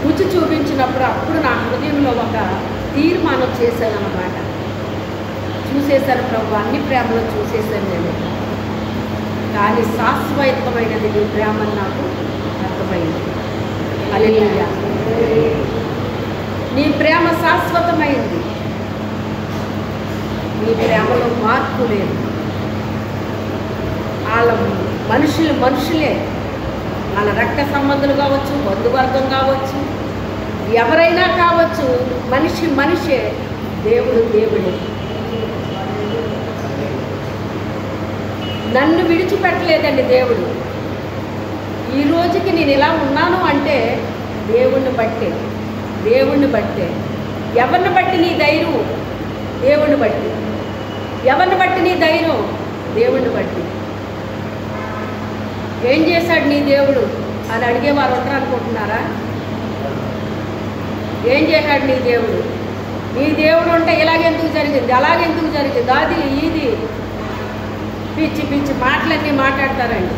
S1: రుచి చూపించినప్పుడు అప్పుడు నా హృదయంలో ఒక తీర్మానం చేశాను అన్నమాట. చూసేశాను ప్రభు, అన్ని ప్రేమలో చూసేశాను నేను. కానీ శాశ్వతమైనది నీ ప్రేమ నాకు అర్థమైంది. హల్లెలూయా. నీ ప్రేమ శాశ్వతమైంది. నీ ప్రేమలో మార్పు లేదు. వాళ్ళ మనుషులే, మన రక్త సంబంధులు కావచ్చు, బంధువర్గం కావచ్చు, ఎవరైనా కావచ్చు, మనిషే, దేవుడు దేవుడే. నన్ను విడిచిపెట్టలేదండి దేవుడు. ఈ రోజుకి నేను ఇలా ఉన్నాను అంటే దేవుణ్ణి బట్టే. ఎవరిని బట్టి నీ ధైర్యం? దేవుణ్ణి బట్టి. ఎవరిని బట్టి నీ ధైర్యం? దేవుణ్ణి బట్టి. ఏం చేశాడు నీ దేవుడు అని అడిగేవారు ఉంటారు అనుకుంటున్నారా? ఏం చేశాడు నీ దేవుడు? నీ దేవుడు ఉంటే ఇలాగెందుకు జరిగింది, అలాగెందుకు జరిగింది, అది ఇది పిచ్చి మాటలన్నీ మాట్లాడతారండి.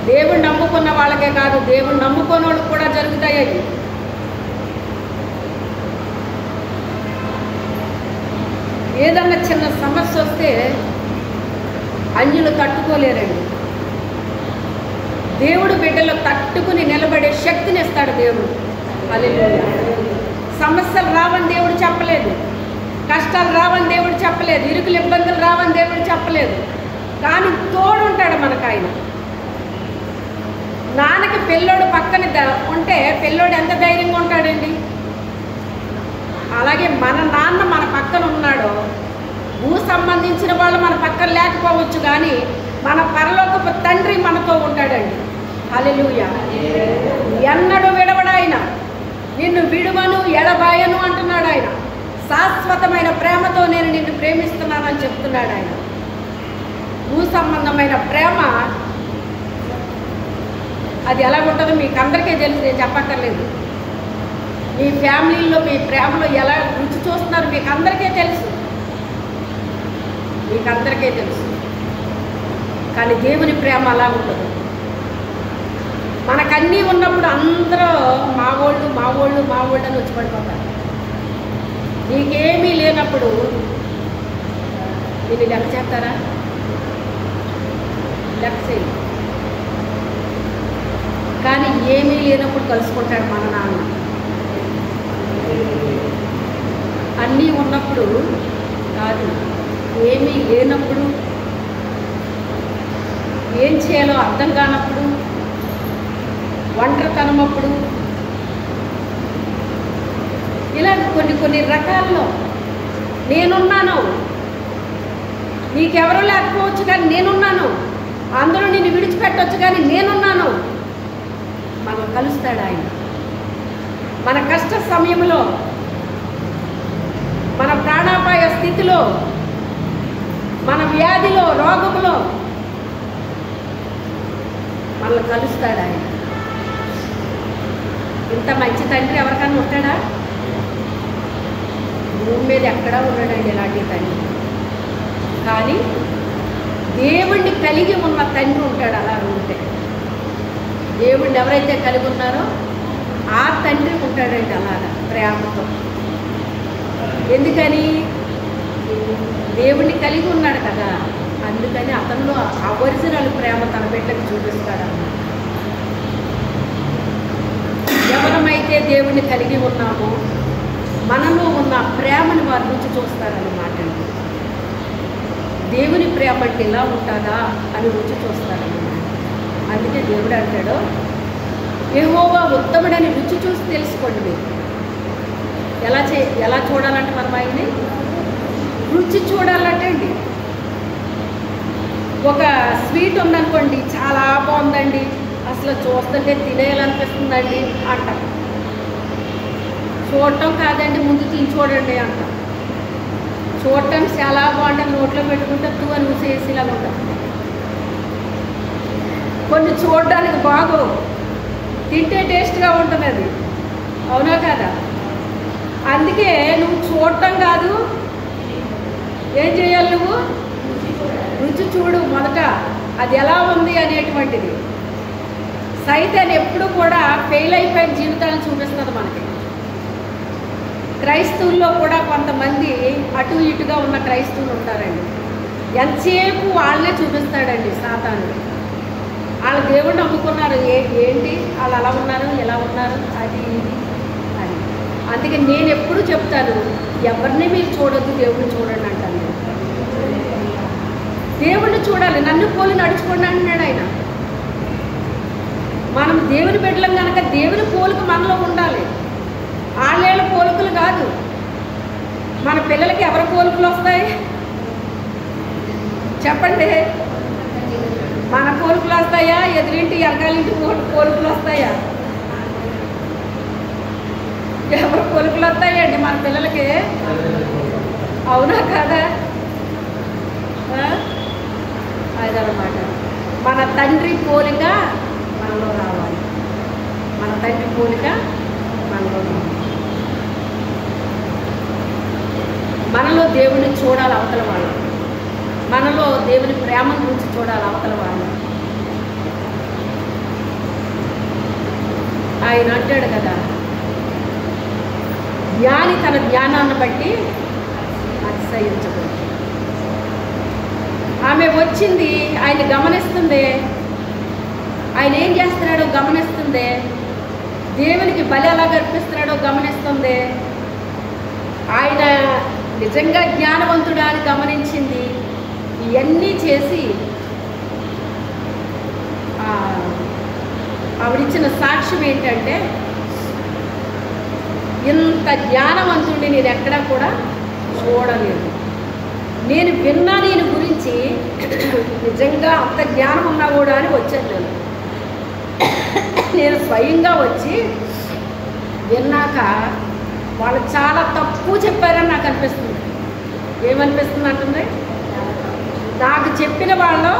S1: దేవుడు నమ్ముకున్న వాళ్ళకే కాదు, దేవుడు నమ్ముకున్న వాళ్ళకి కూడా జరుగుతాయి అవి. ఏదన్నా చిన్న సమస్య వస్తే అన్యులు తట్టుకోలేరండి. దేవుడు బిడ్డలు తట్టుకుని నిలబడే శక్తిని ఇస్తాడు దేవుడు. హల్లెలూయా. సమస్యలు రావని దేవుడు చెప్పలేదు, కష్టాలు రావని దేవుడు చెప్పలేదు, ఇరుకులు ఇబ్బందులు రావని దేవుడు చెప్పలేదు. కానీ తోడుంటాడు మనకు ఆయన. నాన్నకి పిల్లోడు పక్కన ఉంటే పిల్లోడు ఎంత ధైర్యంగా ఉంటాడండి. అలాగే మన నాన్న మన పక్కన ఉన్నాడో, భూ సంబంధించిన వాళ్ళు మన పక్కన లేకపోవచ్చు, కానీ మన పరలోకపు తండ్రి మనతో ఉంటాడండి. హల్లెలూయా. ఎన్నడూ విడవడాయన, నిన్ను విడువను ఎడబాయను అంటున్నాడు ఆయన. శాశ్వతమైన ప్రేమతో నేను నిన్ను ప్రేమిస్తున్నానని చెప్తున్నాడు ఆయన. భూ సంబంధమైన ప్రేమ అది ఎలాగుంటుందో మీకు అందరికీ తెలుసు, నేను చెప్పక్కర్లేదు. మీ ఫ్యామిలీలో మీ ప్రేమలో ఎలా రుచి చూస్తున్నారు మీకు అందరికీ తెలుసు. కానీ దేవుని ప్రేమ అలా ఉంటుంది. మనకన్నీ ఉన్నప్పుడు అందరూ మావోళ్ళు అని వచ్చి పడిపోతారు. నీకేమీ లేనప్పుడు దీన్ని లెక్క చేస్తారా? లెక్క చేయి. కానీ ఏమీ లేనప్పుడు కలుసుకుంటాడు మన నాన్న. అన్నీ ఉన్నప్పుడు కాదు, ఏమీ లేనప్పుడు, ఏం చేయాలో అర్థం కానప్పుడు, ఒంటరితనం అప్పుడు, ఇలా కొన్ని రకాల్లో నేనున్నాను. నీకెవరూ లేకపోవచ్చు కానీ నేనున్నాను. అందరూ నిన్ను విడిచిపెట్టవచ్చు కానీ నేనున్నాను. మనం కలుస్తాడు ఆయన. మన కష్ట సమయంలో మన ప్రాణాపాయ స్థితిలో, మన వ్యాధిలో, రోగంలో మనల్ని కలుస్తాడు ఆయన. ఇంత మంచి తండ్రి ఎవరికన్నా ఉంటాడా? భూమి మీద ఎక్కడా ఉన్నాడండి ఇలాంటి తండ్రి. కానీ దేవుణ్ణి కలిగి ఉన్న తండ్రి ఉంటాడు. అలా ఉంటే దేవుణ్ణి ఎవరైతే కలిగి ఉన్నారో ఆ తండ్రి ఉంటాడండి అలాగా ప్రేమతో. ఎందుకని? దేవుణ్ణి కలిగి ఉన్నాడు కదా, అందుకని అతనిలో ఆ ఒరిజినల్ ప్రేమ తన బిడ్డకు చూపిస్తాడు అన్నమాట. ఎవరమైతే దేవుణ్ణి కలిగి ఉన్నామో మనలో ఉన్న ప్రేమను వారు రుచి చూస్తారన్నమాట. దేవుని ప్రేమ అంటే ఇలా ఉంటుందా అని రుచి చూస్తారన్నమాట. అందుకే దేవుడు అంటాడు, యెహోవా ఉత్తముడని రుచి చూసి తెలుసుకోండి. మీరు ఎలా చూడాలంటే మనం ఆయన్ని రుచి చూడాలంటే అండి, ఒక స్వీట్ ఉందనుకోండి, చాలా బాగుందండి, అసలు చూస్తుంటే తినేయాలనిపిస్తుందండి అంటాం. చూడటం కాదండి, ముందు తిని చూడండి అంటాం. చూడటం చాలా బాగుంటుంది, నోట్లో పెట్టుకుంటే అని ఊసేసిలా ఉంటాం. కొన్ని చూడడానికి బాగో, తింటే టేస్ట్గా ఉంటుంది అది, అవునా కదా? అందుకే నువ్వు చూడటం కాదు, ఏం చేయాలి? నువ్వు రుచి చూడు మొదట, అది ఎలా ఉంది అనేటువంటిది. సైతాన్ ఎప్పుడు కూడా ఫెయిల్ అయిపోయిన జీవితాలను చూపిస్తుంది మనకి. క్రైస్తవుల్లో కూడా కొంతమంది అటు ఇటుగా ఉన్న క్రైస్తవులు ఉంటారండి. ఎంతసేపు వాళ్ళనే చూపిస్తాడండి సాతాను. వాళ్ళ దేవుడిని నమ్ముకున్నారు, ఏంటి వాళ్ళు అలా ఉన్నారు, ఎలా ఉన్నారు, అది అని. అందుకే నేను ఎప్పుడు చెప్తాను, ఎవరిని మీరు చూడొద్దు, దేవుడిని చూడండి అంటాను. దేవుడిని చూడాలి, నన్ను పోలి నడుచుకోండి అంటున్నాడు ఆయన. మనం దేవుని బిడ్డలం కనుక దేవుని పోలిక మనలో ఉండాలి. ఆళ్ళేళ్ళ పోలికలు కాదు. మన పిల్లలకి ఎవరి పోలికలు వస్తాయి చెప్పండి? మన పోలికలు వస్తాయా? ఎదురింటి ఎరగాలింటి పోలికలు వస్తాయా? ఎవరి పోలికలు వస్తాయండి మన పిల్లలకి? అవునా కదా? అదనమాట. మన తండ్రి పోలిక మనలో రావాలి. మన తండ్రి పోలిక మనలో రావాలి. మనలో దేవుని చూడాలి అవతల వాళ్ళు. మనలో దేవుని ప్రేమను గురించి చూడాలి అవతల వాళ్ళు. ఆయన అంటాడు కదా, జ్ఞాని తన జ్ఞానాన్ని బట్టి అతిశయించదు. ఆమె వచ్చింది, ఆయన గమనిస్తుంది, ఆయన ఏం చేస్తున్నాడో గమనిస్తుంది, దేవునికి బలి ఎలా గర్పిస్తున్నాడో గమనిస్తుంది. ఆయన నిజంగా జ్ఞానవంతుడా అని గమనించింది. ఇవన్నీ చేసి ఆవిడిచ్చిన సాక్ష్యం ఏంటంటే, ఇంత జ్ఞానవంతుడిని నేను ఎక్కడా కూడా చూడలేదు. నేను విన్నా నేను గురించి, నిజంగా అంత జ్ఞానం ఉన్నా కూడా అని వచ్చాను. నేను స్వయంగా వచ్చి విన్నాక వాళ్ళు చాలా తక్కువ చెప్పారని నాకు అనిపిస్తుంది. ఏమనిపిస్తుంది అంటుంది? నాకు చెప్పిన వాళ్ళు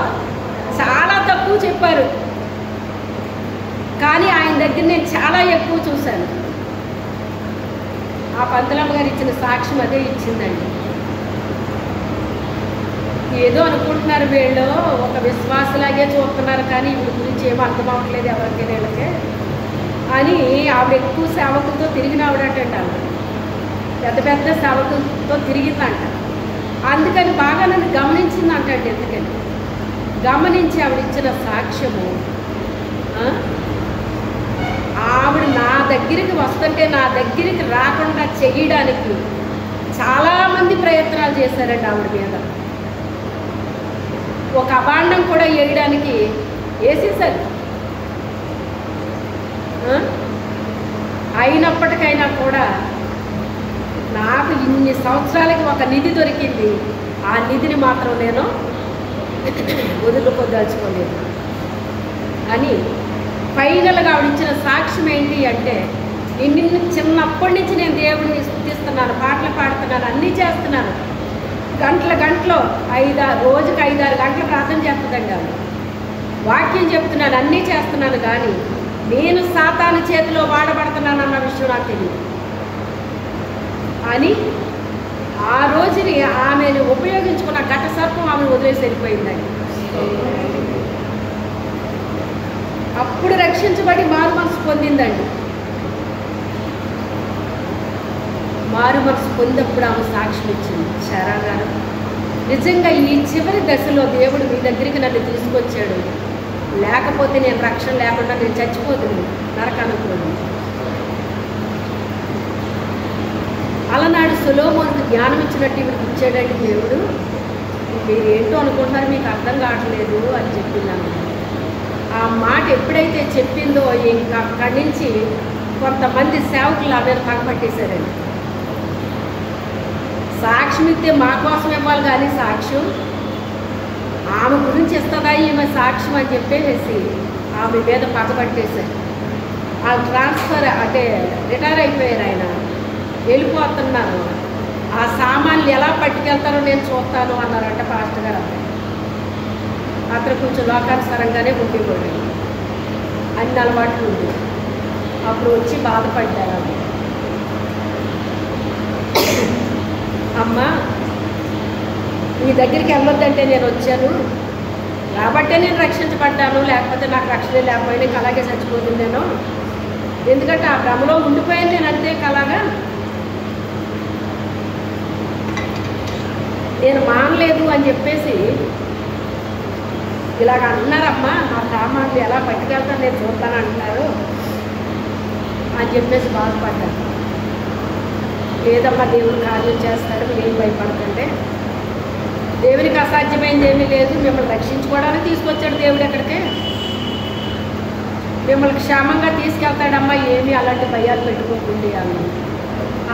S1: చాలా తక్కువ చెప్పారు, కానీ ఆయన దగ్గర నేను చాలా ఎక్కువ చూశాను. ఆ పంతులమ్మ గారు ఇచ్చిన సాక్ష్యం అదే ఇచ్చిందండి. ఏదో అనుకుంటున్నారు వీళ్ళు, ఒక విశ్వాసలాగే చూస్తున్నారు, కానీ వీళ్ళ గురించి ఏమో అర్థం అవ్వట్లేదు ఎవరికి వీళ్ళకే అని ఆవిడ ఎక్కువ సేవకులతో తిరిగిన ఆవిడటంట. పెద్ద పెద్ద సేవకులతో తిరిగిందంట. అందుకని బాగా నన్ను గమనించిందంటండి. ఎందుకని గమనించి ఆవిడ ఇచ్చిన సాక్ష్యము, ఆవిడ నా దగ్గరికి వస్తుంటే నా దగ్గరికి రాకుండా చేయడానికి చాలామంది ప్రయత్నాలు చేశారండి ఆవిడ మీద. ఒక అభాండం కూడా వేయడానికి వేసేసారు. అయినప్పటికైనా కూడా నాకు ఇన్ని సంవత్సరాలకి ఒక నిధి దొరికింది. ఆ నిధిని మాత్రం నేను వదులుకోదలుచుకోలేదు అని ఫైనల్గా ఆవిడ ఇచ్చిన సాక్ష్యం ఏంటి అంటే, నిన్ను చిన్నప్పటి నుంచి నేను దేవుడిని స్తుతిస్తున్నాను, పాటలు పాడుతున్నాను, అన్నీ చేస్తున్నాను. గంటలు రోజుకి 5-6 గంటలు ప్రార్థన చేస్తుందండి ఆమె. వాక్యం చెప్తున్నాను, అన్నీ చేస్తున్నాను, కానీ నేను సాతాను చేతిలో వాడబడుతున్నాను అన్న విషయం నాకు తెలియదు అని ఆ రోజుని ఆమెను ఉపయోగించుకున్న ఘట సర్పం ఆమెను వదిలేసి వెళ్ళిపోయిందండి. అప్పుడు రక్షించబడి మారు మనసు పొందిందండి. మారు మనసు పొందినప్పుడు ఆమె సాక్ష్యం ఇచ్చింది, శారా గారు నిజంగా ఈ చివరి దశలో దేవుడు మీ దగ్గరికి నన్ను తీసుకొచ్చాడు, లేకపోతే నేను రక్షణ లేకుండా నేను చచ్చిపోతున్నాను, నరకానికి పోను. అలనాడు సొలొమోనుకు జ్ఞానం ఇచ్చినట్టు ఇవిడికి ఇచ్చాడండి దేవుడు. మీరు ఏంటో అనుకుంటున్నారు, మీకు అర్థం కావట్లేదు అని చెప్పిందాను. ఆ మాట ఎప్పుడైతే చెప్పిందో ఇంకా అక్కడి నుంచి కొంతమంది సేవకులు ఆమె పగపట్టేశారండి. సాక్ష్యం ఇస్తే మా కోసం ఇవ్వాలి కానీ సాక్ష్యం ఆమె గురించి ఇస్తుందా ఈమె సాక్ష్యం అని చెప్పేసి ఆమె మీద పగపట్టేశారు. ఆ ట్రాన్స్ఫర్ అంటే రిటైర్ అయిపోయారు, ఆయన వెళ్ళిపోతున్నారు. ఆ సామాన్లు ఎలా పట్టుకెళ్తారో నేను చూస్తాను అన్నారంట పాస్టర్ గారు. అతను కొంచెం లోకానుసారంగానే ఉండేవాడు, అన్ని అలవాట్లు ఉంది. అప్పుడు వచ్చి బాధపడ్డారు ఆమె. అమ్మ నీ దగ్గరికి వెళ్ళొద్దంటే నేను వచ్చాను కాబట్టే నేను రక్షించబడ్డాను, లేకపోతే నాకు రక్షణ లేకపోయినా ఇంకా అలాగే చచ్చిపోతుంది నేను. ఎందుకంటే ఆ భ్రమలో ఉండిపోయాను నేను, అంతే అలాగా నేను మానలేదు అని చెప్పేసి ఇలాగ అంటున్నారమ్మా. నా సామాన్లు ఎలా పట్టుకెళ్తాను నేను చూస్తాను అంటున్నారు అని చెప్పేసి బాధపడ్డాను. లేదమ్మా దేవుడు కార్యం చేస్తాడు, నేను భయపడకంటే దేవునికి అసాధ్యమైంది ఏమీ లేదు. మిమ్మల్ని రక్షించుకోవడానికి తీసుకొచ్చాడు దేవుడు, ఎక్కడికే మిమ్మల్ని క్షేమంగా తీసుకెళ్తాడమ్మా, ఏమీ అలాంటి భయాలు పెట్టుకోకండి అన్న.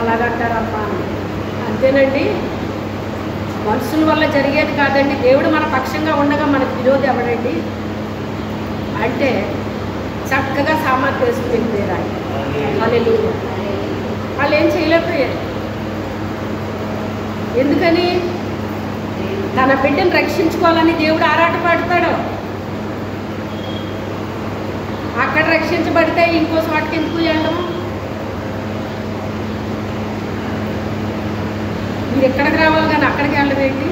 S1: అలాగంటారమ్మా. అంతేనండి, మనుషుల వల్ల జరిగేది కాదండి. దేవుడు మన పక్షంగా ఉండగా మనకు విరోధి ఎవడండి అంటే చక్కగా సామాన్ వేసుకుని వెళ్ళిపోయారు ఆయన. హల్లెలూయా. వాళ్ళు ఏం చేయలేకపోయారు. ఎందుకని? తన బిడ్డను రక్షించుకోవాలని దేవుడు ఆరాటపడతాడు. అక్కడ రక్షించబడితే ఇంకో చోటకి ఎందుకు వెళ్ళడం? మీరు ఎక్కడికి రావాలి కానీ అక్కడికి వెళ్ళవేంటి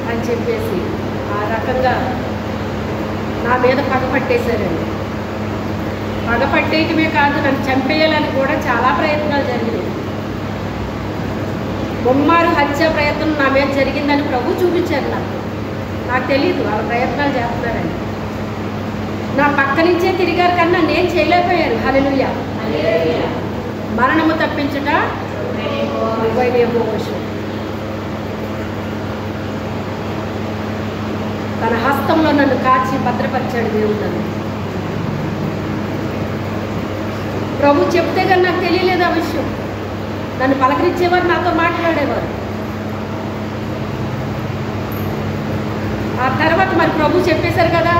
S1: అని చెప్పేసి ఆ రకంగా నా మీద పగపట్టేశారండి. పగపట్టేయటమే కాదు, నన్ను చంపేయాలని కూడా చాలా ప్రయత్నాలు జరిగినాయి. బొమ్మారు హత్య ప్రయత్నం నా మీద జరిగిందని ప్రభు చూపించారు నాకు తెలియదు. వాళ్ళ ప్రయత్నాలు చేస్తున్నారని నా పక్క నుంచే తిరిగారు కన్నా నేను చేయలేకపోయాను. హల్లెలూయా. మరణము తప్పించుట తన హస్తంలో నన్ను కాచి భద్రపరిచాడు దేవుడు. నన్ను ప్రభు చెప్తే కానీ నాకు తెలియలేదు ఆ విషయం. నన్ను పలకరించేవారు, నాతో మాట్లాడేవారు. ఆ తర్వాత మరి ప్రభు చెప్పేశారు కదా,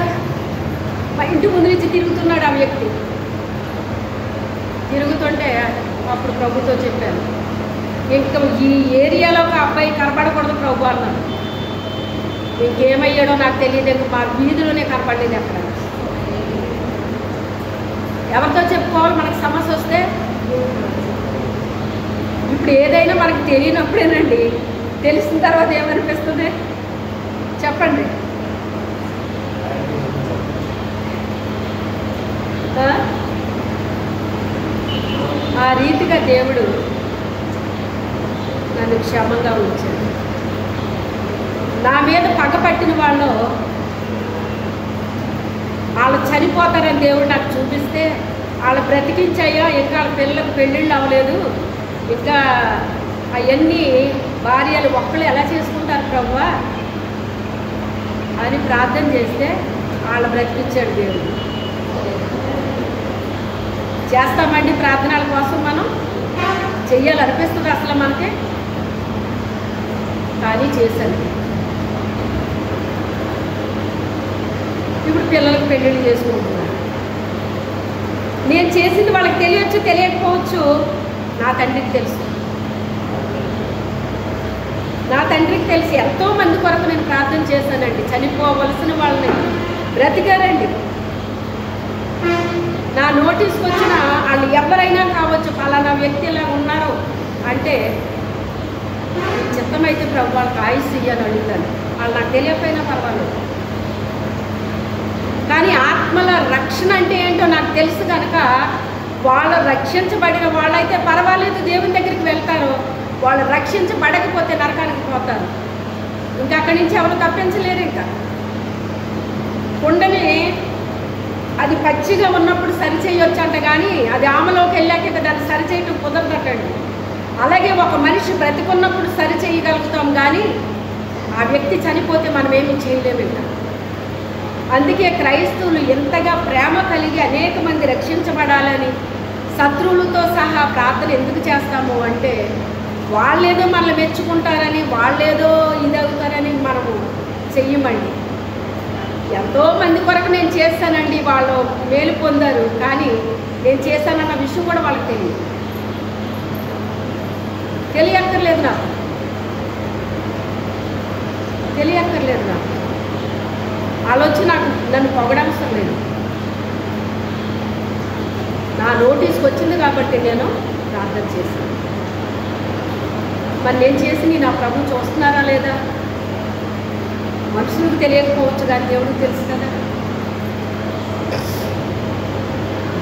S1: మా ఇంటి ముందు నుంచి తిరుగుతున్నాడు ఆ వ్యక్తి. తిరుగుతుంటే అప్పుడు ప్రభుతో చెప్పాను, ఇంకా ఈ ఏరియాలో ఒక అబ్బాయి కనపడకూడదు ప్రభు అన్నాను. ఇంకేమయ్యాడో నాకు తెలియదు, ఇంకా మా వీధిలోనే కనపడలేదు అక్కడ. ఎవరితో చెప్పుకోవాలి మనకు సమస్య వస్తే? ఇప్పుడు ఏదైనా మనకు తెలియనప్పుడేనండి, తెలిసిన తర్వాత ఏమనిపిస్తుంది చెప్పండి? ఆ రీతిగా దేవుడు నన్ను క్షేమంగా ఉంచాడు. నా మీద పగపట్టిన వాళ్ళు చనిపోతారని దేవుడు నాకు చూపిస్తే వాళ్ళు బ్రతికించాయో, ఇంకా వాళ్ళ పిల్లలకు పెళ్ళిళ్ళు అవ్వలేదు, ఇంకా అవన్నీ భార్యలు ఒక్కళ్ళు ఎలా చేసుకుంటారు ప్రభువా అని ప్రార్థన చేస్తే వాళ్ళు బ్రతికించాడు దేవుడు. చేస్తామండి ప్రార్థనల కోసం, మనం చెయ్యాలనిపిస్తుంది అసలు మనకి, కానీ చేశాను. ఇప్పుడు పిల్లలకు పెళ్ళిళ్ళు చేసుకుంటున్నాను. నేను చేసింది వాళ్ళకి తెలియచ్చు, తెలియకపోవచ్చు. నా తండ్రికి తెలుసు. నా తండ్రికి తెలిసి ఎంతోమంది కొరకు నేను ప్రార్థన చేశానండి. చనిపోవలసిన వాళ్ళని బ్రతికారండి. నా నోటీస్కి వచ్చిన వాళ్ళు ఎవరైనా కావచ్చు, పలానా వ్యక్తి ఇలా ఉన్నారు అంటే చిత్తమైతే ప్రభు వాళ్ళకి ఆయుష్ ఇయ్యని అడుగుతాను. వాళ్ళు నాకు తెలియకపోయినా పర్వాలేదు. కానీ ఆత్మల రక్షణ అంటే ఏంటో నాకు తెలుసు కనుక వాళ్ళు రక్షించబడిన వాళ్ళైతే పర్వాలేదు, దేవుని దగ్గరికి వెళ్తారు. వాళ్ళు రక్షించబడకపోతే నరకానికి పోతారు. ఇంకా అక్కడి నుంచి ఎవరు తప్పించలేరు. ఇంకా కుండని అది పచ్చిగా ఉన్నప్పుడు సరిచేయొచ్చు అంట, కానీ అది ఆమెలోకి వెళ్ళాక దాన్ని సరిచేయటం కుదరదటండి. అలాగే ఒక మనిషి బ్రతికున్నప్పుడు సరిచేయగలుగుతాం, కానీ ఆ వ్యక్తి చనిపోతే మనం ఏమీ చేయలేము. ఇంకా అందుకే క్రైస్తవులు ఎంతగా ప్రేమ కలిగి అనేక మంది రక్షించబడాలని శత్రువులతో సహా ప్రార్థన ఎందుకు చేస్తాము అంటే వాళ్ళేదో మనల్ని మెచ్చుకుంటారని, వాళ్ళేదో ఇది అవుతారని మనము చెయ్యమండి. ఎంతోమంది కొరకు నేను చేస్తానండి, వాళ్ళు మేలు పొందారు, కానీ నేను చేశానన్న విషయం కూడా వాళ్ళకి తెలియక్కర్లేదు. నాకు ఆలోచన నన్ను పొగడవసరం లేదు. నా నోటీస్కి వచ్చింది కాబట్టి నేను ప్రార్థన చేశాను. మరి నేను చేసి నా ప్రభు చూస్తున్నారా లేదా? మనుషులకు తెలియకపోవచ్చు, కానీ దేవుడికి తెలుసు కదా.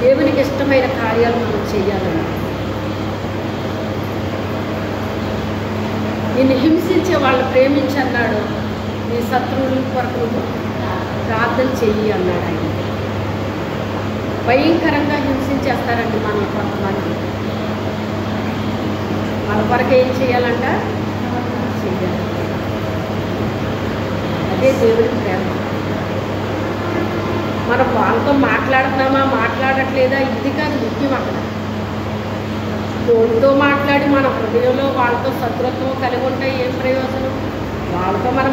S1: దేవునికి ఇష్టమైన కార్యాలు మనం చేయాలని. నిన్ను హింసించే వాళ్ళు ప్రేమించన్నాడు, నీ శత్రువుల కొరకు ప్రార్థన చెయ్యి అన్నాడు ఆయన. భయంకరంగా హింసించేస్తారండి మనం కొంతమంది. వాళ్ళ కొరకు ఏం చేయాలంట? చెయ్యాలి. అదే దేవుడి ప్రేమ. మనం వాళ్ళతో మాట్లాడుతున్నామా మాట్లాడట్లేదా ఇది కాదు ముఖ్యం. అక్కడ తోడుతో మాట్లాడి మన హృదయంలో వాళ్ళతో శత్రుత్వం కలిగి ఉంటే ఏం ప్రయోజనం? వాళ్ళతో మనం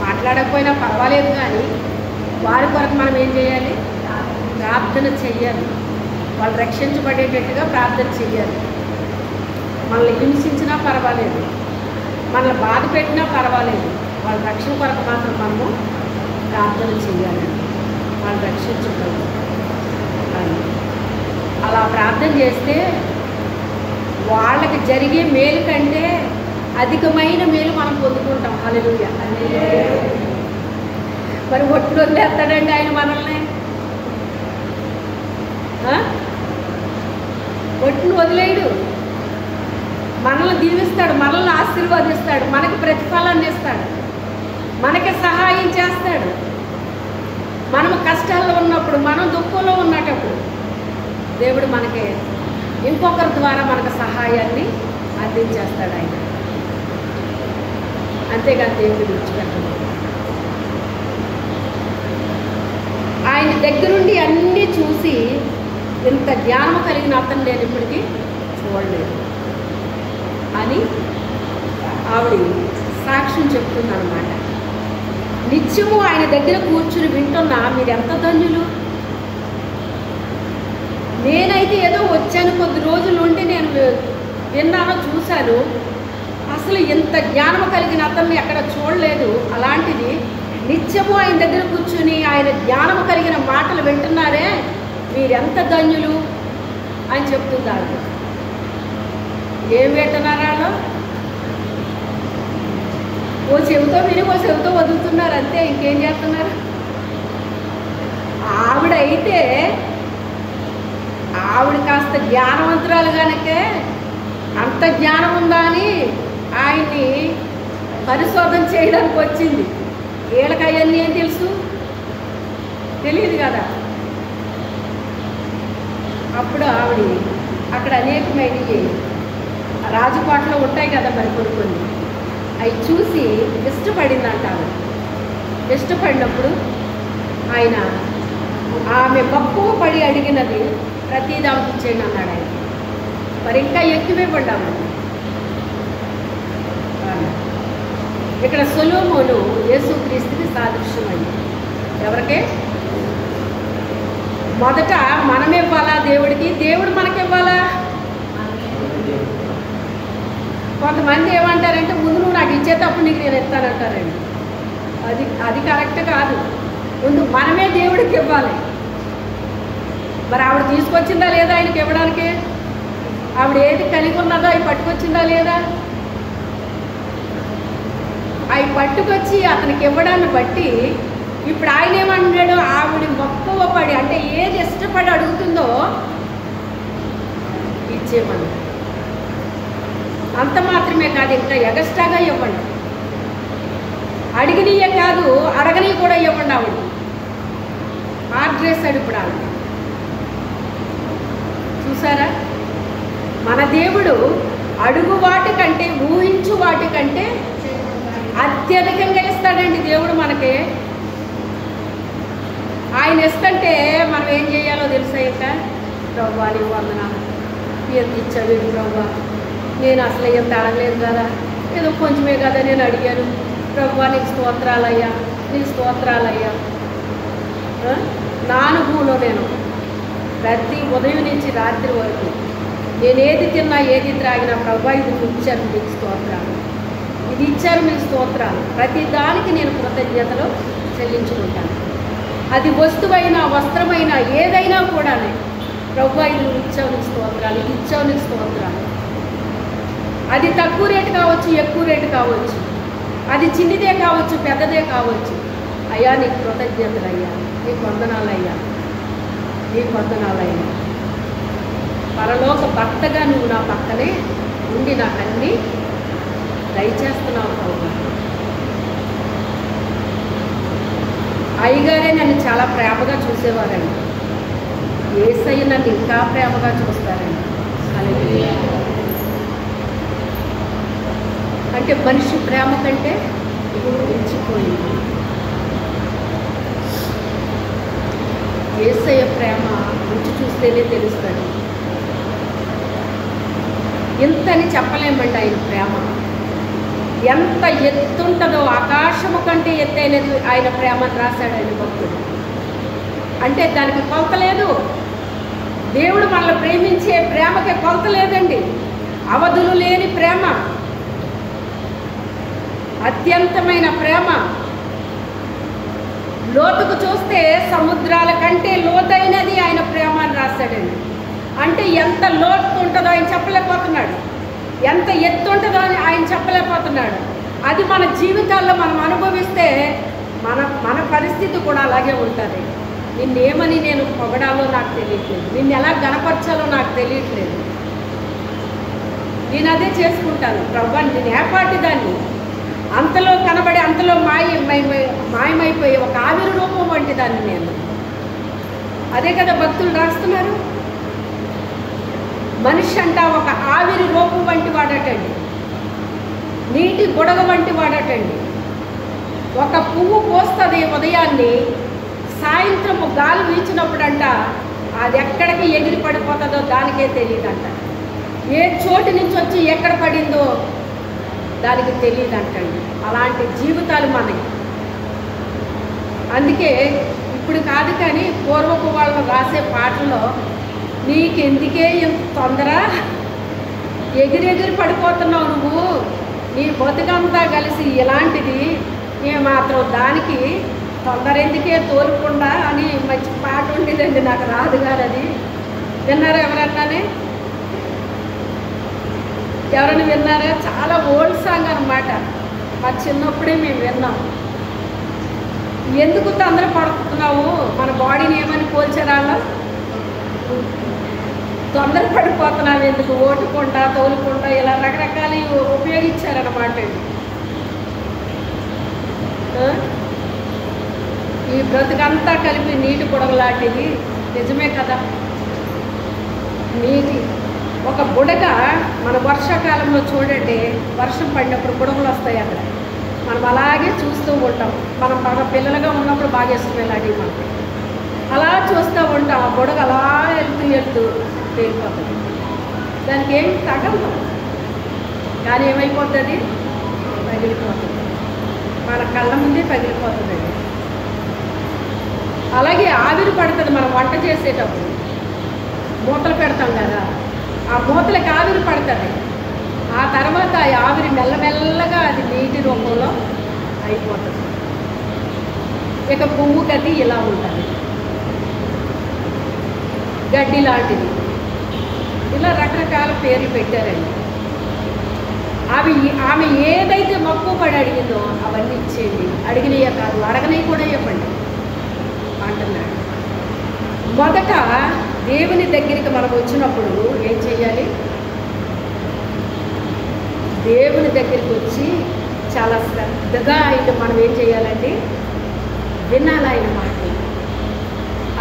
S1: మాట్లాడకపోయినా పర్వాలేదు, కానీ వారి కొరకు మనం ఏం చేయాలి? ప్రార్థన చెయ్యాలి. వాళ్ళు రక్షించబడేటట్టుగా ప్రార్థన చెయ్యాలి. మనల్ని హింసించినా పర్వాలేదు, మనల్ని బాధ పెట్టినా పర్వాలేదు, వాళ్ళ రక్షణ కొరకు మాత్రం మనము ప్రార్థన చెయ్యాలి. వాళ్ళు రక్షించబడదు. అలా ప్రార్థన చేస్తే వాళ్ళకి జరిగే మేలు కంటే అధికమైన మేలు మనం పొందుకుంటాం. హల్లెలూయా. మరి ఒట్లు వదిలేస్తాడండి ఆయన మనల్ని? ఒట్లు వదిలేయడు. మనల్ని దీవిస్తాడు, మనల్ని ఆశీర్వదిస్తాడు, మనకి ప్రతిఫలాన్ని ఇస్తాడు, మనకి సహాయం చేస్తాడు. మనం కష్టాల్లో ఉన్నప్పుడు, మనం దుఃఖంలో ఉన్నటప్పుడు దేవుడు మనకి ఇంకొకరి ద్వారా మనకు సహాయాన్ని అందించేస్తాడు ఆయన. అంతేగాని దేవుడు విడిచిపెట్టడు. ఆయన దగ్గరుండి అన్నీ చూసి ఇంత జ్ఞానం కలిగిన అతను నేను ఇప్పటికీ చూడలేదు అని ఆవిడ సాక్ష్యం చెప్తుందన్నమాట. నిత్యము ఆయన దగ్గర కూర్చుని వింటున్నా మీరు ఎంత ధన్యులు. నేనైతే ఏదో వచ్చాను, కొద్ది రోజుల నుండి నేను విన్నానో చూశాను, అసలు ఇంత జ్ఞానం కలిగిన అతన్ని ఎక్కడ చూడలేదు. అలాంటిది నిత్యము ఆయన దగ్గర కూర్చుని ఆయన జ్ఞానం కలిగిన మాటలు వింటున్నారే, మీరెంత ధన్యులు అని చెప్తున్నారు. ఏం వింటున్నారో ఓ చెవితో విని ఓ చెవితో వదులుతున్నారు అంతే, ఇంకేం చేస్తున్నారు. ఆవిడ కాస్త జ్ఞానవంతురాలు కనుకే అంత జ్ఞానం ఉందా అని ఆయన్ని పరిశోధన చేయడానికి వచ్చింది. వీళ్ళకి అవన్నీ ఏం తెలుసు? తెలియదు కదా. అప్పుడు ఆవిడ అక్కడ అనేకమైనవి రాజపాటలో ఉంటాయి కదా మరి కొన్ని అవి చూసి ఇష్టపడిందంట. ఇష్టపడినప్పుడు ఆయన ఆమె మక్కువ పడి అడిగినది ప్రతిదీ ఆమెకి ఇచ్చేయండి అన్నాడు ఆయన. మరి ఇంకా ఎక్కువే పడ్డామని. ఇక్కడ సొలొమోను యేసుక్రీస్తుకి సాదృశ్యం అండి. ఎవరికే? మొదట మనం ఇవ్వాలా దేవుడికి, దేవుడు మనకివ్వాలా? కొంతమంది ఏమంటారంటే ముందు నువ్వు నాకు ఇచ్చేటప్పుడు నీకు నేను ఇస్తానంటారండి. అది కరెక్ట్ కాదు. ముందు మనమే దేవుడికి ఇవ్వాలి. మరి ఆవిడ తీసుకొచ్చిందా లేదా ఆయనకి ఇవ్వడానికి? ఆవిడ ఏది కలిగి ఉన్నదో అవి పట్టుకొచ్చిందా లేదా? అవి పట్టుకొచ్చి అతనికి ఇవ్వడాన్ని బట్టి ఇప్పుడు ఆయన ఏమంటున్నాడు? ఆవిడ మక్కువ పడి, అంటే ఏది ఇష్టపడి అడుగుతుందో ఇచ్చేయమని. అంత మాత్రమే కాదు, ఇంకా ఎగస్ట్రాగా ఇవ్వండి. అడిగినయే కాదు, అడగని కూడా ఇవ్వండి. ఆవిడ ఆర్డర్ వేసాడు ఇప్పుడు ఆవిడ. చూసారా? మన దేవుడు అడుగు వాటి కంటే, ఊహించు వాటి కంటే అత్యధికంగా ఇస్తాడండి దేవుడు మనకి. ఆయన ఇస్తుంటే మనం ఏం చేయాలో తెలుసా? ఇంకా ప్రభువా నీకు వందనాలు, ఎంత ఇచ్చావు ప్రభువా, నేను అసలు ఎంత అడగలేదు కదా, ఏదో కొంచెమే కదా నేను అడిగాను. ప్రభువా నీకు స్తోత్రాలయ్యా, నీకు స్తోత్రాలయ్యా. నా అనుభవంలో నేను ప్రతి ఉదయం నుంచి రాత్రి వరకు నేను ఏది తిన్నా ఏది త్రాగినా ప్రభువా ఇది ఇచ్చారు మీకు స్తోత్రాలు, ఇది ఇచ్చారు మీకు స్తోత్రాలు. ప్రతి దానికి నేను కృతజ్ఞతలు చెల్లించుకుంటాను. అది వస్తువైనా వస్త్రమైనా ఏదైనా కూడా ప్రభువా ఇది నువ్వు ఇచ్చావు నీకు స్తోత్రాలు, ఇది ఇచ్చావు నీకు స్తోత్రాలు. అది తక్కువ రేటు కావచ్చు, ఎక్కువ రేటు కావచ్చు, అది చిన్నదే కావచ్చు, పెద్దదే కావచ్చు. అయ్యా నీకు కృతజ్ఞతలు అయ్యా, నీకు వందనాలయ్యా, నీకు వందనాలయ్యా. పరలోక భర్తగా నువ్వు నా పక్కనే ఉండి నాకు అన్నీ దయచేస్తున్నావు ప్రభువా. అయ్యగారే నన్ను చాలా ప్రేమగా చూసేవారండి. యేసయ్య నన్ను ఇంకా ప్రేమగా చూస్తారండి. హల్లెలూయా. అంటే మనిషి ప్రేమ కంటే మించిపోయింది. యేసయ్య ప్రేమ రుచి చూస్తేనే తెలుస్తుంది. ఇంతని చెప్పలేమండి ఆయన ప్రేమ. ఎంత ఎత్తుంటుందో, ఆకాశము కంటే ఎత్తైనది ఆయన ప్రేమను రాశాడండి భక్తుడు. అంటే దానికి కొలత లేదు. దేవుడు మనల్ని ప్రేమించే ప్రేమకి కొలత లేదండి. అవధులు లేని ప్రేమ, అత్యంతమైన ప్రేమ. లోతుకు చూస్తే సముద్రాల కంటే లోతైనది ఆయన ప్రేమ అని రాశాడండి. అంటే ఎంత లోతు ఉంటుందో ఆయన చెప్పలేకపోతున్నాడు, ఎంత ఎత్తు ఉంటుందో అని ఆయన చెప్పలేకపోతున్నాడు. అది మన జీవితాల్లో మనం అనుభవిస్తే మన పరిస్థితి కూడా అలాగే ఉంటుంది. నిన్నేమని నేను పొగడాలో నాకు తెలియట్లేదు, నిన్ను ఎలా గణపరచాలో నాకు తెలియట్లేదు. నేను అదే చేసుకుంటాను. ప్రభువా నేను ఏపాటి దాన్ని, అంతలో కనబడి అంతలో మాయమైపోయే ఒక ఆవిరి రూపం వంటి దాన్ని నేను. అదే కదా భక్తులు రాస్తున్నారు. మనిషి అంట ఒక ఆవిరి రూపం వంటి వాడటండి, నీటి బుడగ వంటి వాడటండి. ఒక పువ్వు పోస్తుంది ఉదయాన్ని, సాయంత్రము గాలి వీచినప్పుడంట అది ఎక్కడికి ఎగిరి పడిపోతుందో దానికే తెలియదంట. ఏ చోటు నుంచి వచ్చి ఎక్కడ పడిందో దానికి తెలియదంటండి. అలాంటి జీవితాలు మనకి. అందుకే ఇప్పుడు కాదు కానీ పూర్వపు వాళ్ళు రాసే పాటల్లో నీకెందుకే ఇంత తొందర, ఎగిరెగిరి పడిపోతున్నావు నువ్వు, నీ బతుకంతా కలిసి ఇలాంటిది, ఏమాత్రం దానికి తొందర ఎందుకే తోలుకుండా అని మంచి పాట ఉండేదండి. నాకు రాదు కానీ అది విన్నారా ఎవరన్నానే? ఎవరైనా విన్నారా? చాలా ఓల్డ్ సాంగ్ అనమాట. మా చిన్నప్పుడే మేము విన్నాం. ఎందుకు తొందర పడుతున్నావు, మన బాడీని ఏమని పోల్చారా? తొందర పడిపోతున్నావు ఎందుకు, ఓటుకుంటా తోలుకుంటా ఇలా రకరకాలు ఉపయోగించారన్నమాట. ఈ బ్రతుకంతా కలిపి నీటి బుడగలాంటిది. నిజమే కదా. నీటి ఒక బుడగ మన వర్షాకాలంలో చూడండి, వర్షం పడినప్పుడు బుడగలు వస్తాయి అక్కడ. మనం అలాగే చూస్తూ ఉంటాం. మనం బాగా పిల్లలుగా ఉన్నప్పుడు బాగా ఇష్టం ఇలాంటివి మనకి. అలా చూస్తూ ఉంటాం. ఆ బుడగ అలా వెళ్తూ వెళ్ళిపోతుంది. దానికి ఏం తగదు, కానీ ఏమైపోతుంది? పగిలిపోతుంది. మన కళ్ళ ముందే పగిలిపోతుందండి. అలాగే ఆవిరి పడుతుంది మనం వంట చేసేటప్పుడు. మూతలు పెడతాం కదా, ఆ మూతలకి ఆవిరి పడుతుంది. ఆ తర్వాత ఆ ఆవిరి మెల్లమెల్లగా అది నీటి రూపంలో అయిపోతుంది. ఇక పువ్వు గది ఇలా ఉంటుంది, గడ్డి లాంటిది, ఇలా రకరకాల పేర్లు పెట్టారండి. ఆమె ఏదైతే మక్కువ పడి అడిగిందో అవన్నీ ఇచ్చేయండి. అడిగినయే కాదు, అడగనవి కూడా ఇవ్వండి అంటున్నాడు. మొదట దేవుని దగ్గరికి మనం వచ్చినప్పుడు ఏం చేయాలి? దేవుని దగ్గరికి వచ్చి చాలా శ్రద్ధగా ఆయన మనం ఏం చేయాలండి? వినాలి ఆయన మాటలు.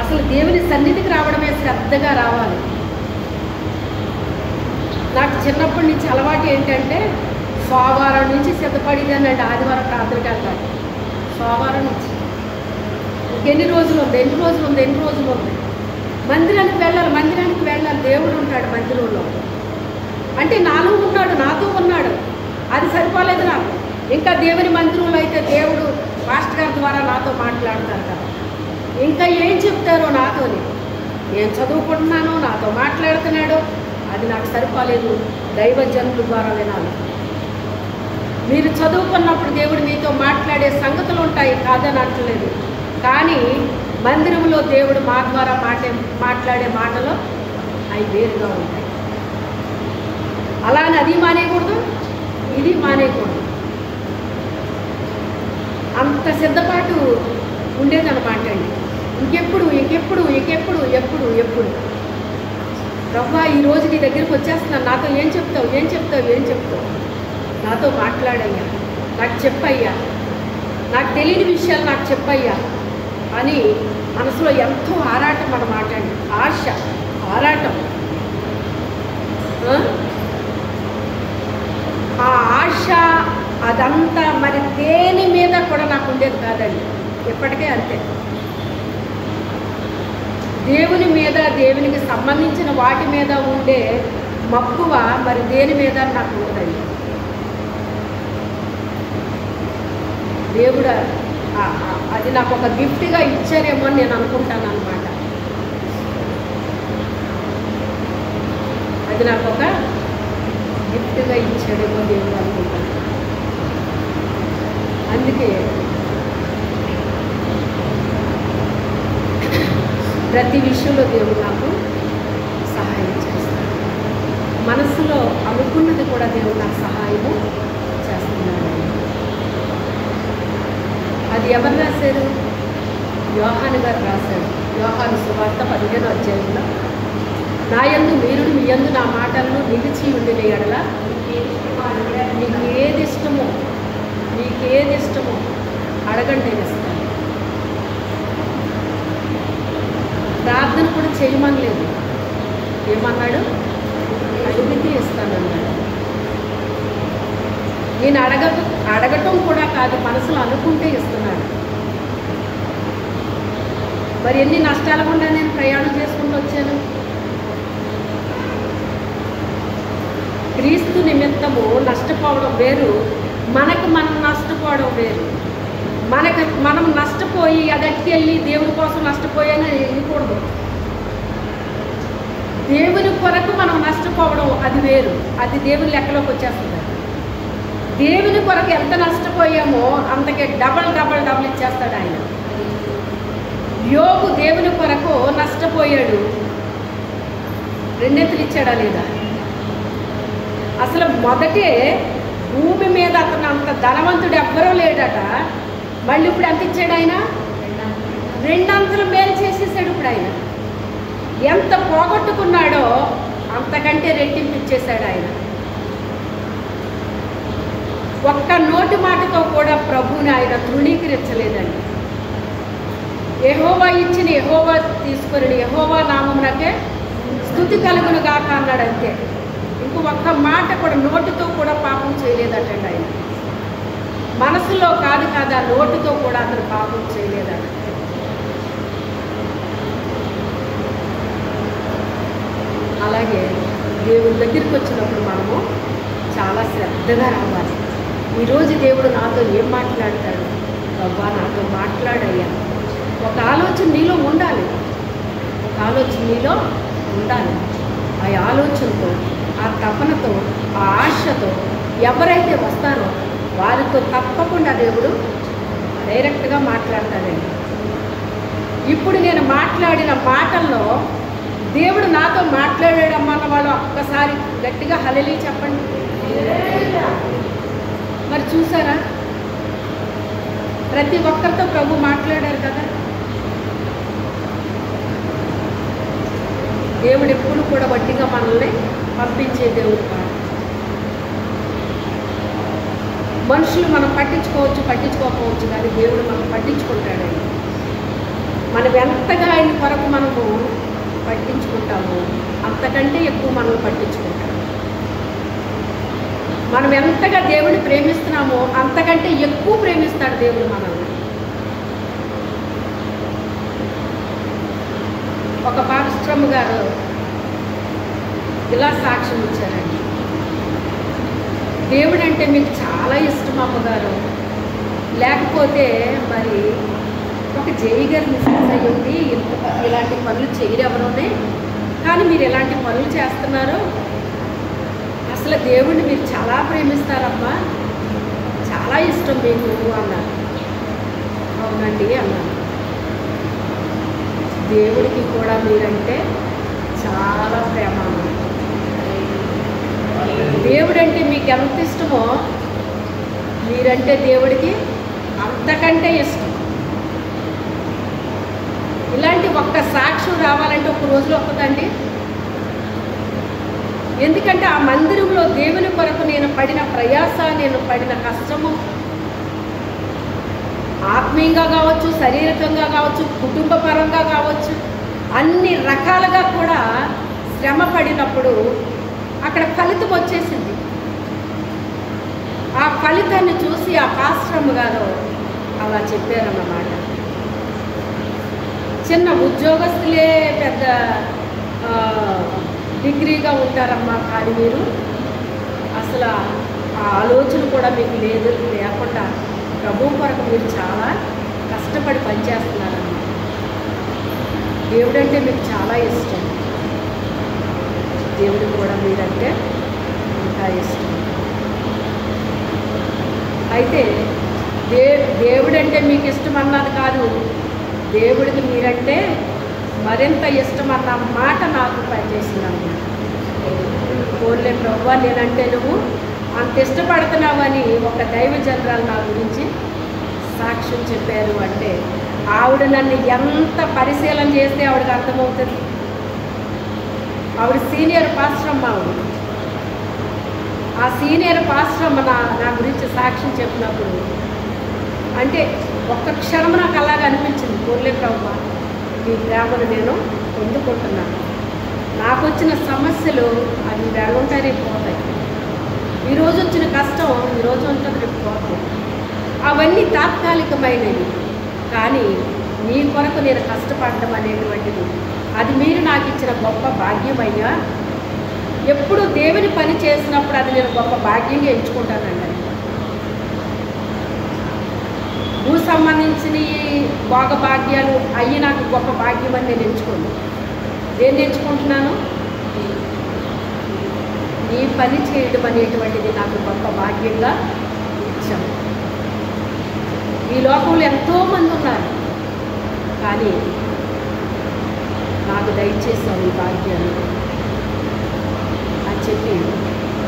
S1: అసలు దేవుని సన్నిధికి రావడమే శ్రద్ధగా రావాలి. నాకు చిన్నప్పటి నుంచి అలవాటు ఏంటంటే సోమవారం నుంచి సిద్ధపడిదానండి ఆదివారం ప్రార్థనకి వెళ్తాను. సోమవారం నుంచి ఎన్ని రోజులు ఉంది మందిరానికి వెళ్ళాలి. దేవుడు ఉంటాడు మందిరంలో. అంటే నాలో ఉన్నాడు, నాతో ఉన్నాడు. అది సరిపోలేదు నాకు. ఇంకా దేవుని మందిరంలో అయితే దేవుడు మాస్టర్ గారి ద్వారా నాతో మాట్లాడతారు కదా, ఇంకా ఏం చెప్తారో నాతోని. నేను చదువుకుంటున్నాను, నాతో మాట్లాడుతున్నాడు, అది నాకు సరిపోలేదు. దైవజనుల ద్వారా వినాలి. మీరు చదువుకున్నప్పుడు దేవుడు మీతో మాట్లాడే సంగతులు ఉంటాయి, కాదని అంటలేదు. కానీ మందిరంలో దేవుడు మా ద్వారా మాట్లాడే మాటలు అవి వేరుగా ఉంటాయి. అలానే అది మానేయకూడదు, ఇది మానేయకూడదు. అంత సిద్ధపాటు ఉండేదన్నమాట అండి. ఇంకెప్పుడు రవ్వా ఈరోజు నీ దగ్గరికి వచ్చేస్తున్నాను, నాతో ఏం చెప్తావు, నాతో మాట్లాడయ్యా, నాకు చెప్పయ్యా, నాకు తెలియని విషయాలు నాకు చెప్పయ్యా అని మనసులో ఎంతో ఆరాటం అన్నమాట అండి. ఆరాటం. ఆ ఆశ అదంతా మరి దేని మీద కూడా నాకు ఉండేది కాదండి. ఎప్పటికే అంతే. దేవుని మీద, దేవునికి సంబంధించిన వాటి మీద ఉండే మక్కువ మరి దేని మీద నాకు ఉండదండి. దేవుడు అది నాకు ఒక గిఫ్ట్గా ఇచ్చారేమో అని నేను అనుకుంటాను అన్నమాట. అది నాకు ఒక గిఫ్ట్గా ఇచ్చాడేమో దేవుడు అనుకుంటాను. అందుకే ప్రతి విషయంలో దేవుడు నాకు సహాయం చేస్తాడు. మనసులో అనుకున్నది కూడా దేవుడు నాకు సహాయము చేస్తున్నాడు. అది ఎవరు రాశారు? యోహాను గారు రాశారు. యోహాను సువార్త 15వ అధ్యాయంలో, నా యందు మీరును మీ యందు నా మాటలను నిలిచి ఉండిన ఎడల మీకు ఏది ఇష్టమో అడగండి నేను ఇస్తాను. ప్రార్థన కూడా చేయమనలేదు. ఏమన్నాడు? అడిగితే ఇస్తానన్నాడు. నేను అడగటం కూడా కాదు, మనసులో అనుకుంటే ఇస్తున్నాడు. మరి ఎన్ని నష్టాలు గుండా నేను ప్రయాణం చేసుకుంటూ వచ్చాను. క్రీస్తు నిమిత్తము నష్టపోవడం వేరు, మనం నష్టపోవడం వేరు. మనం నష్టపోయి అదట్టి వెళ్ళి దేవుని కోసం నష్టపోయాను వెళ్ళకూడదు. దేవుని కొరకు మనం నష్టపోవడం అది వేరు, అది దేవుని లెక్కలోకి వచ్చేస్తుంది. దేవుని కొరకు ఎంత నష్టపోయామో అంతకే డబల్ ఇచ్చేస్తాడు ఆయన. యోబు దేవుని కొరకు నష్టపోయాడు, రెండెత్తులు ఇచ్చాడా లేదా? అసలు మొదటే భూమి మీద అతను అంత ధనవంతుడు ఎవ్వరూ లేడట. మళ్ళీ ఇప్పుడు ఎంత ఇచ్చాడు ఆయన? రెండంతలు మేలు చేసేసాడు. ఇప్పుడు ఆయన ఎంత పోగొట్టుకున్నాడో అంతకంటే రెట్టింపు ఇచ్చేశాడు ఆయన. ఒక్క నోటి మాటతో కూడా ప్రభువుని ఆయన తృణీకరించలేదండి. యెహోవా ఇచ్చిన యెహోవా తీసుకొని యెహోవా నామమునకే స్తుతి కలుగును గాక అన్నాడు అంతే. ఇంకో ఒక్క మాట కూడా నోటితో కూడా పాపం చేయలేదటండి ఆయన. మనసులో కాదు కాదు, ఆ నోటితో కూడా అతను పాపం చేయలేదట. అలాగే దేవుడి దగ్గరికి వచ్చినప్పుడు మనము చాలా శ్రద్ధగా రావాలి. ఈరోజు దేవుడు నాతో ఏం మాట్లాడతాడు? అబ్బా నాతో మాట్లాడయ్యా, ఒక ఆలోచన నీలో ఉండాలి, ఒక ఆలోచన నీలో ఉండాలి. ఆ ఆలోచనతో, ఆ తపనతో, ఆ ఆశతో ఎవరైతే వస్తారో వారితో తప్పకుండా దేవుడు డైరెక్ట్గా మాట్లాడతాడండి. ఇప్పుడు నేను మాట్లాడిన మాటల్లో దేవుడు నాతో మాట్లాడాడమ్మా అన్న వాళ్ళు ఒక్కసారి గట్టిగా హల్లెలూయా చెప్పండి. మరి చూసారా, ప్రతి ఒక్కరితో ప్రభు మాట్లాడారు కదా. దేవుడు ఎప్పుడు కూడా వట్టిగా మనల్ని పంపించే దేవుడు కాదు. మనుషులు మనం పట్టించుకోవచ్చు, పట్టించుకోకపోవచ్చు, కానీ దేవుడు మనం పట్టించుకుంటాడండి. మనం ఎంతగా ఆయన కొరకు మనము పట్టించుకుంటామో అంతకంటే ఎక్కువ మనల్ని పట్టించుకుంటాము. మనం ఎంతగా దేవుడిని ప్రేమిస్తున్నామో అంతకంటే ఎక్కువ ప్రేమిస్తాడు దేవుడు మనల్ని. ఒక పాస్టర్ గారు ఇలా సాక్ష్యం ఇచ్చారండి. దేవుడు అంటే మీకు చాలా ఇష్టం అమ్మగారు, లేకపోతే మరి ఒక జై గారు మిస్సెస్ అయ్యింది ఇలాంటి పనులు చేయరెవరోనే, కానీ మీరు ఇలాంటి పనులు చేస్తున్నారు, అసలు దేవుడిని మీరు చాలా ప్రేమిస్తారమ్మా, చాలా ఇష్టం మీకు అన్నారు. అవునండి అన్నాను. దేవుడికి కూడా మీరంటే చాలా ప్రేమ. దేవుడంటే మీకు ఎంత ఇష్టమో మీరంటే దేవుడికి అంతకంటే ఇష్టం. ఇలాంటి ఒక్క సాక్ష్యం రావాలంటే ఒక రోజులో ఒక్కదండి. ఎందుకంటే ఆ మందిరంలో దేవుని కొరకు నేను పడిన ప్రయాస, నేను పడిన కష్టము, ఆత్మీయంగా కావచ్చు, శారీరకంగా కావచ్చు, కుటుంబ పరంగా కావచ్చు, అన్ని రకాలుగా కూడా శ్రమ పడినప్పుడు అక్కడ ఫలితం వచ్చేసింది. ఆ ఫలితాన్ని చూసి ఆ పాస్టర్ గారు అలా చెప్పారన్నమాట. చిన్న ఉద్యోగస్తులే పెద్ద డిగ్రీగా ఉంటారమ్మా, కానీ మీరు అసలు ఆ ఆలోచన కూడా మీకు లేకుండా ప్రభు కొరకు మీరు చాలా కష్టపడి పనిచేస్తున్నారమ్మా. దేవుడంటే మీకు చాలా ఇష్టం, దేవుడు కూడా మీరంటే ఇంకా ఇష్టం. అయితే దేవుడంటే మీకు ఇష్టం అన్నది కాదు, దేవుడికి మీరంటే మరింత ఇష్టం అన్న మాట నాకు పనిచేసిందమ్మా. ఓన్లే ప్రభు నేనంటే నువ్వు అంత ఇష్టపడుతున్నావని ఒక దైవ జనరాలు నా గురించి సాక్ష్యం చెప్పారు అంటే ఆవిడ నన్ను ఎంత పరిశీలన చేస్తే ఆవిడకి అర్థమవుతుంది. ఆవిడ సీనియర్ పాస్టర్ అమ్మ. ఆవిడ ఆ సీనియర్ పాస్టర్ అమ్మ నా గురించి సాక్ష్యం చెప్పినప్పుడు అంటే ఒక్క క్షణం నాకు అలాగ అనిపించింది, పోలే ప్రభు ఈ ప్రేమను నేను పొందుకుంటున్నాను. నాకు వచ్చిన సమస్యలు అవి ఉంటాయి, రేపు పోతాయి. ఈరోజు వచ్చిన కష్టం ఈరోజు ఉంటుంది, రేపు పోతాయి. అవన్నీ తాత్కాలికమైనవి, కానీ మీ కొరకు నేను కష్టపడడం అనేటువంటిది అది మీరు నాకు ఇచ్చిన గొప్ప భాగ్యమయ్యా. ఎప్పుడు దేవుని పని చేసినప్పుడు అది నేను గొప్ప భాగ్యంగా ఎంచుకుంటానండి. భూ సంబంధించిన భోగభాగ్యాలు అయ్యి నాకు గొప్ప భాగ్యం అని నేను ఎంచుకోను. దేన్ని ఎంచుకుంటున్నాను? నీ పని చేయడం అనేటువంటిది నాకు గొప్ప భాగ్యంగా ఇచ్చాను. ఈ లోకంలో ఎంతోమంది ఉన్నారు, కానీ నాకు దయచేసావు ఈ భాగ్యాన్ని అని చెప్పి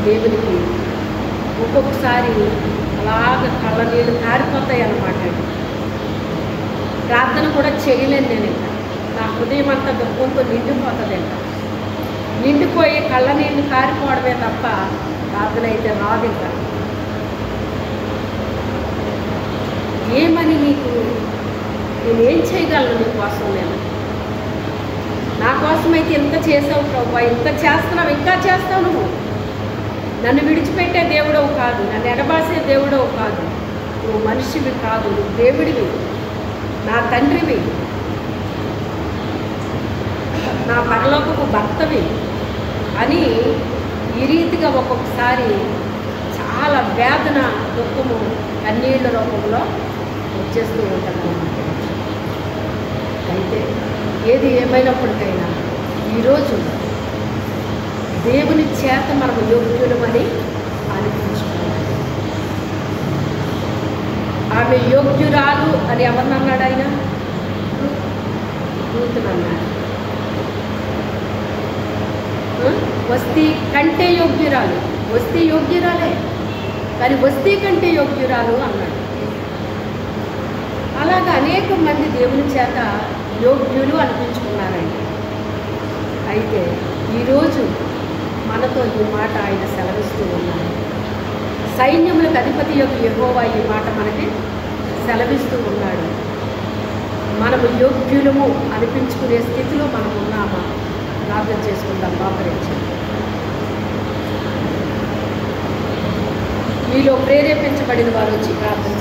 S1: దేవునికి ఒక్కొక్కసారి అలాగ కళ్ళ నీళ్ళు కారిపోతాయి అన్నమాట. ప్రార్థన కూడా చేయలేను నేను. ఇంకా నా హృదయం అంతా దుఃఖంతో నిండిపోతుంది. ఇంకా నిండిపోయి కళ్ళ నీళ్ళు కారిపోవడమే తప్ప ప్రార్థన అయితే రాదు. ఇంకా ఏమని నీకు నేనేం చేయగలను నీ కోసం? నేను నా కోసమైతే ఇంత చేసావు ప్రభు, ఇంత చేస్తున్నావు, ఇంకా చేస్తావు. నువ్వు నన్ను విడిచిపెట్టే దేవుడవు కాదు, నన్ను ఎడబాసే దేవుడవు కాదు, నువ్వు మనిషివి కాదు, నువ్వు దేవుడివి, నా తండ్రివి, నా పరలోకపు భర్తవి అని ఈ రీతిగా ఒక్కొక్కసారి చాలా వేదన, దుఃఖము, కన్నీళ్ళ రూపంలో వచ్చేస్తూ ఉంటాను. అయితే ఏది ఏమైనప్పటికైనా ఈరోజు దేవుని చేత మనము యోగ్యులమని అనిపించుకోవాలి. ఆమె యోగ్యురాలు అని ఎవరినన్నాడు ఆయన? రూతునన్నాడు. వస్తీ కంటే యోగ్యురాలు, వస్తీ యోగ్యురాలే కానీ వస్తీ కంటే యోగ్యురాలు అన్నాడు. అలాగా అనేక మంది దేవుని చేత యోగ్యులు అనిపించుకున్నారండి. అయితే ఈరోజు మనతో ఈ మాట ఆయన సెలవిస్తూ ఉన్నారు. సైన్యములకు అధిపతి యొక్క యెహోవా ఈ మాట మనకి సెలవిస్తూ ఉన్నాడు. మనము యోగ్యులము అనిపించుకునే స్థితిలో మనం ఉన్నామా? ప్రార్థన చేసుకుందాం. మోకరించి మీలో ప్రేరేపించబడిన వారు వచ్చి ప్రార్థన